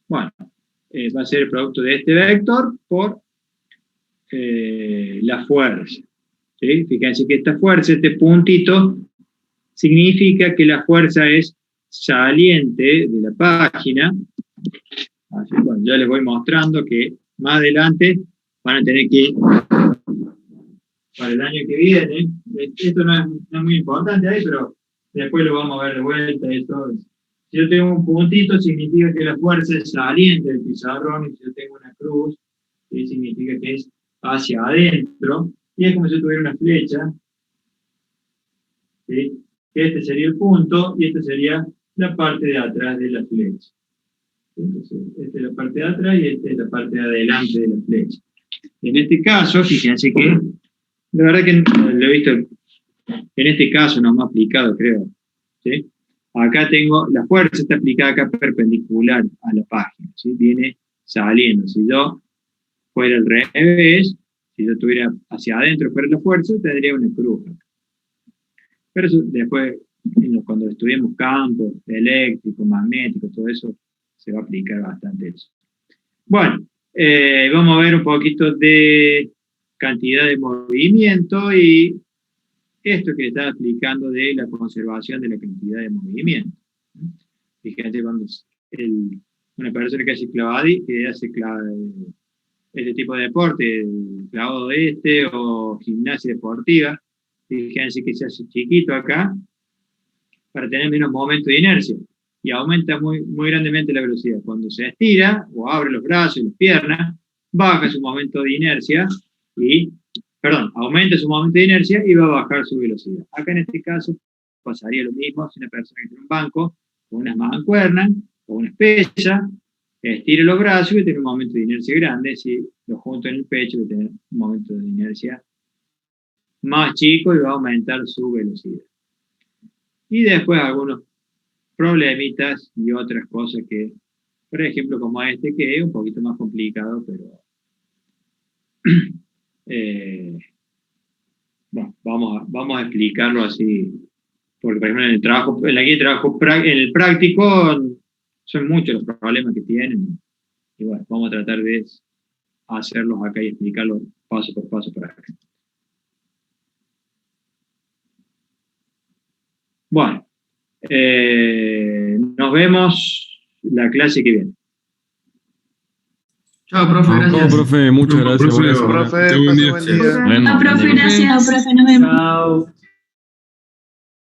bueno, va a ser el producto de este vector por la fuerza. ¿Sí? Fíjense que esta fuerza, este puntito, significa que la fuerza es saliente de la página. Así, bueno, ya les voy mostrando que más adelante van a tener que, para el año que viene, esto no es muy importante ahí, pero después lo vamos a ver de vuelta. Esto. Si yo tengo un puntito, significa que la fuerza es saliente del pizarrón, y si yo tengo una cruz, significa que es hacia adentro, y es como si yo tuviera una flecha, ¿sí? Este sería el punto, y esta sería la parte de atrás de la flecha. Entonces, esta es la parte de atrás, y esta es la parte de adelante de la flecha. En este caso, fíjense que, la verdad que lo he visto, en este caso no me ha aplicado, creo, ¿sí? Acá tengo, la fuerza está aplicada acá perpendicular a la página, ¿sí? Viene saliendo. Si yo fuera al revés, si yo estuviera hacia adentro fuera la fuerza, tendría una cruz acá. Pero eso después, cuando estudiemos campos eléctricos, magnéticos, todo eso, se va a aplicar bastante eso. Bueno, vamos a ver un poquito de cantidad de movimiento y esto que le está aplicando de la conservación de la cantidad de movimiento. Fíjate cuando una persona que hace este tipo de deporte, el clavado o gimnasia deportiva, fíjense que se hace chiquito acá para tener menos momento de inercia y aumenta muy, muy grandemente la velocidad. Cuando se estira o abre los brazos y las piernas, baja su momento de inercia aumenta su momento de inercia y va a bajar su velocidad. Acá en este caso pasaría lo mismo si una persona que tiene un banco con unas mancuernas o una pesa, estire los brazos y tiene un momento de inercia grande. Si lo junto en el pecho, va a tener un momento de inercia más chico y va a aumentar su velocidad. Y después algunos problemitas y otras cosas que, por ejemplo, como este, que es un poquito más complicado, pero bueno, vamos a explicarlo así, porque por ejemplo en la guía de trabajo, en el práctico, son muchos los problemas que tienen, y bueno, vamos a tratar de hacerlos acá y explicarlos paso por paso para acá. Bueno, nos vemos la clase que viene. Chao, profe, gracias. Chao, profe, muchas gracias por eso. Profe, pase buen día. Bueno, profe, gracias. Profe, nos vemos. Chao.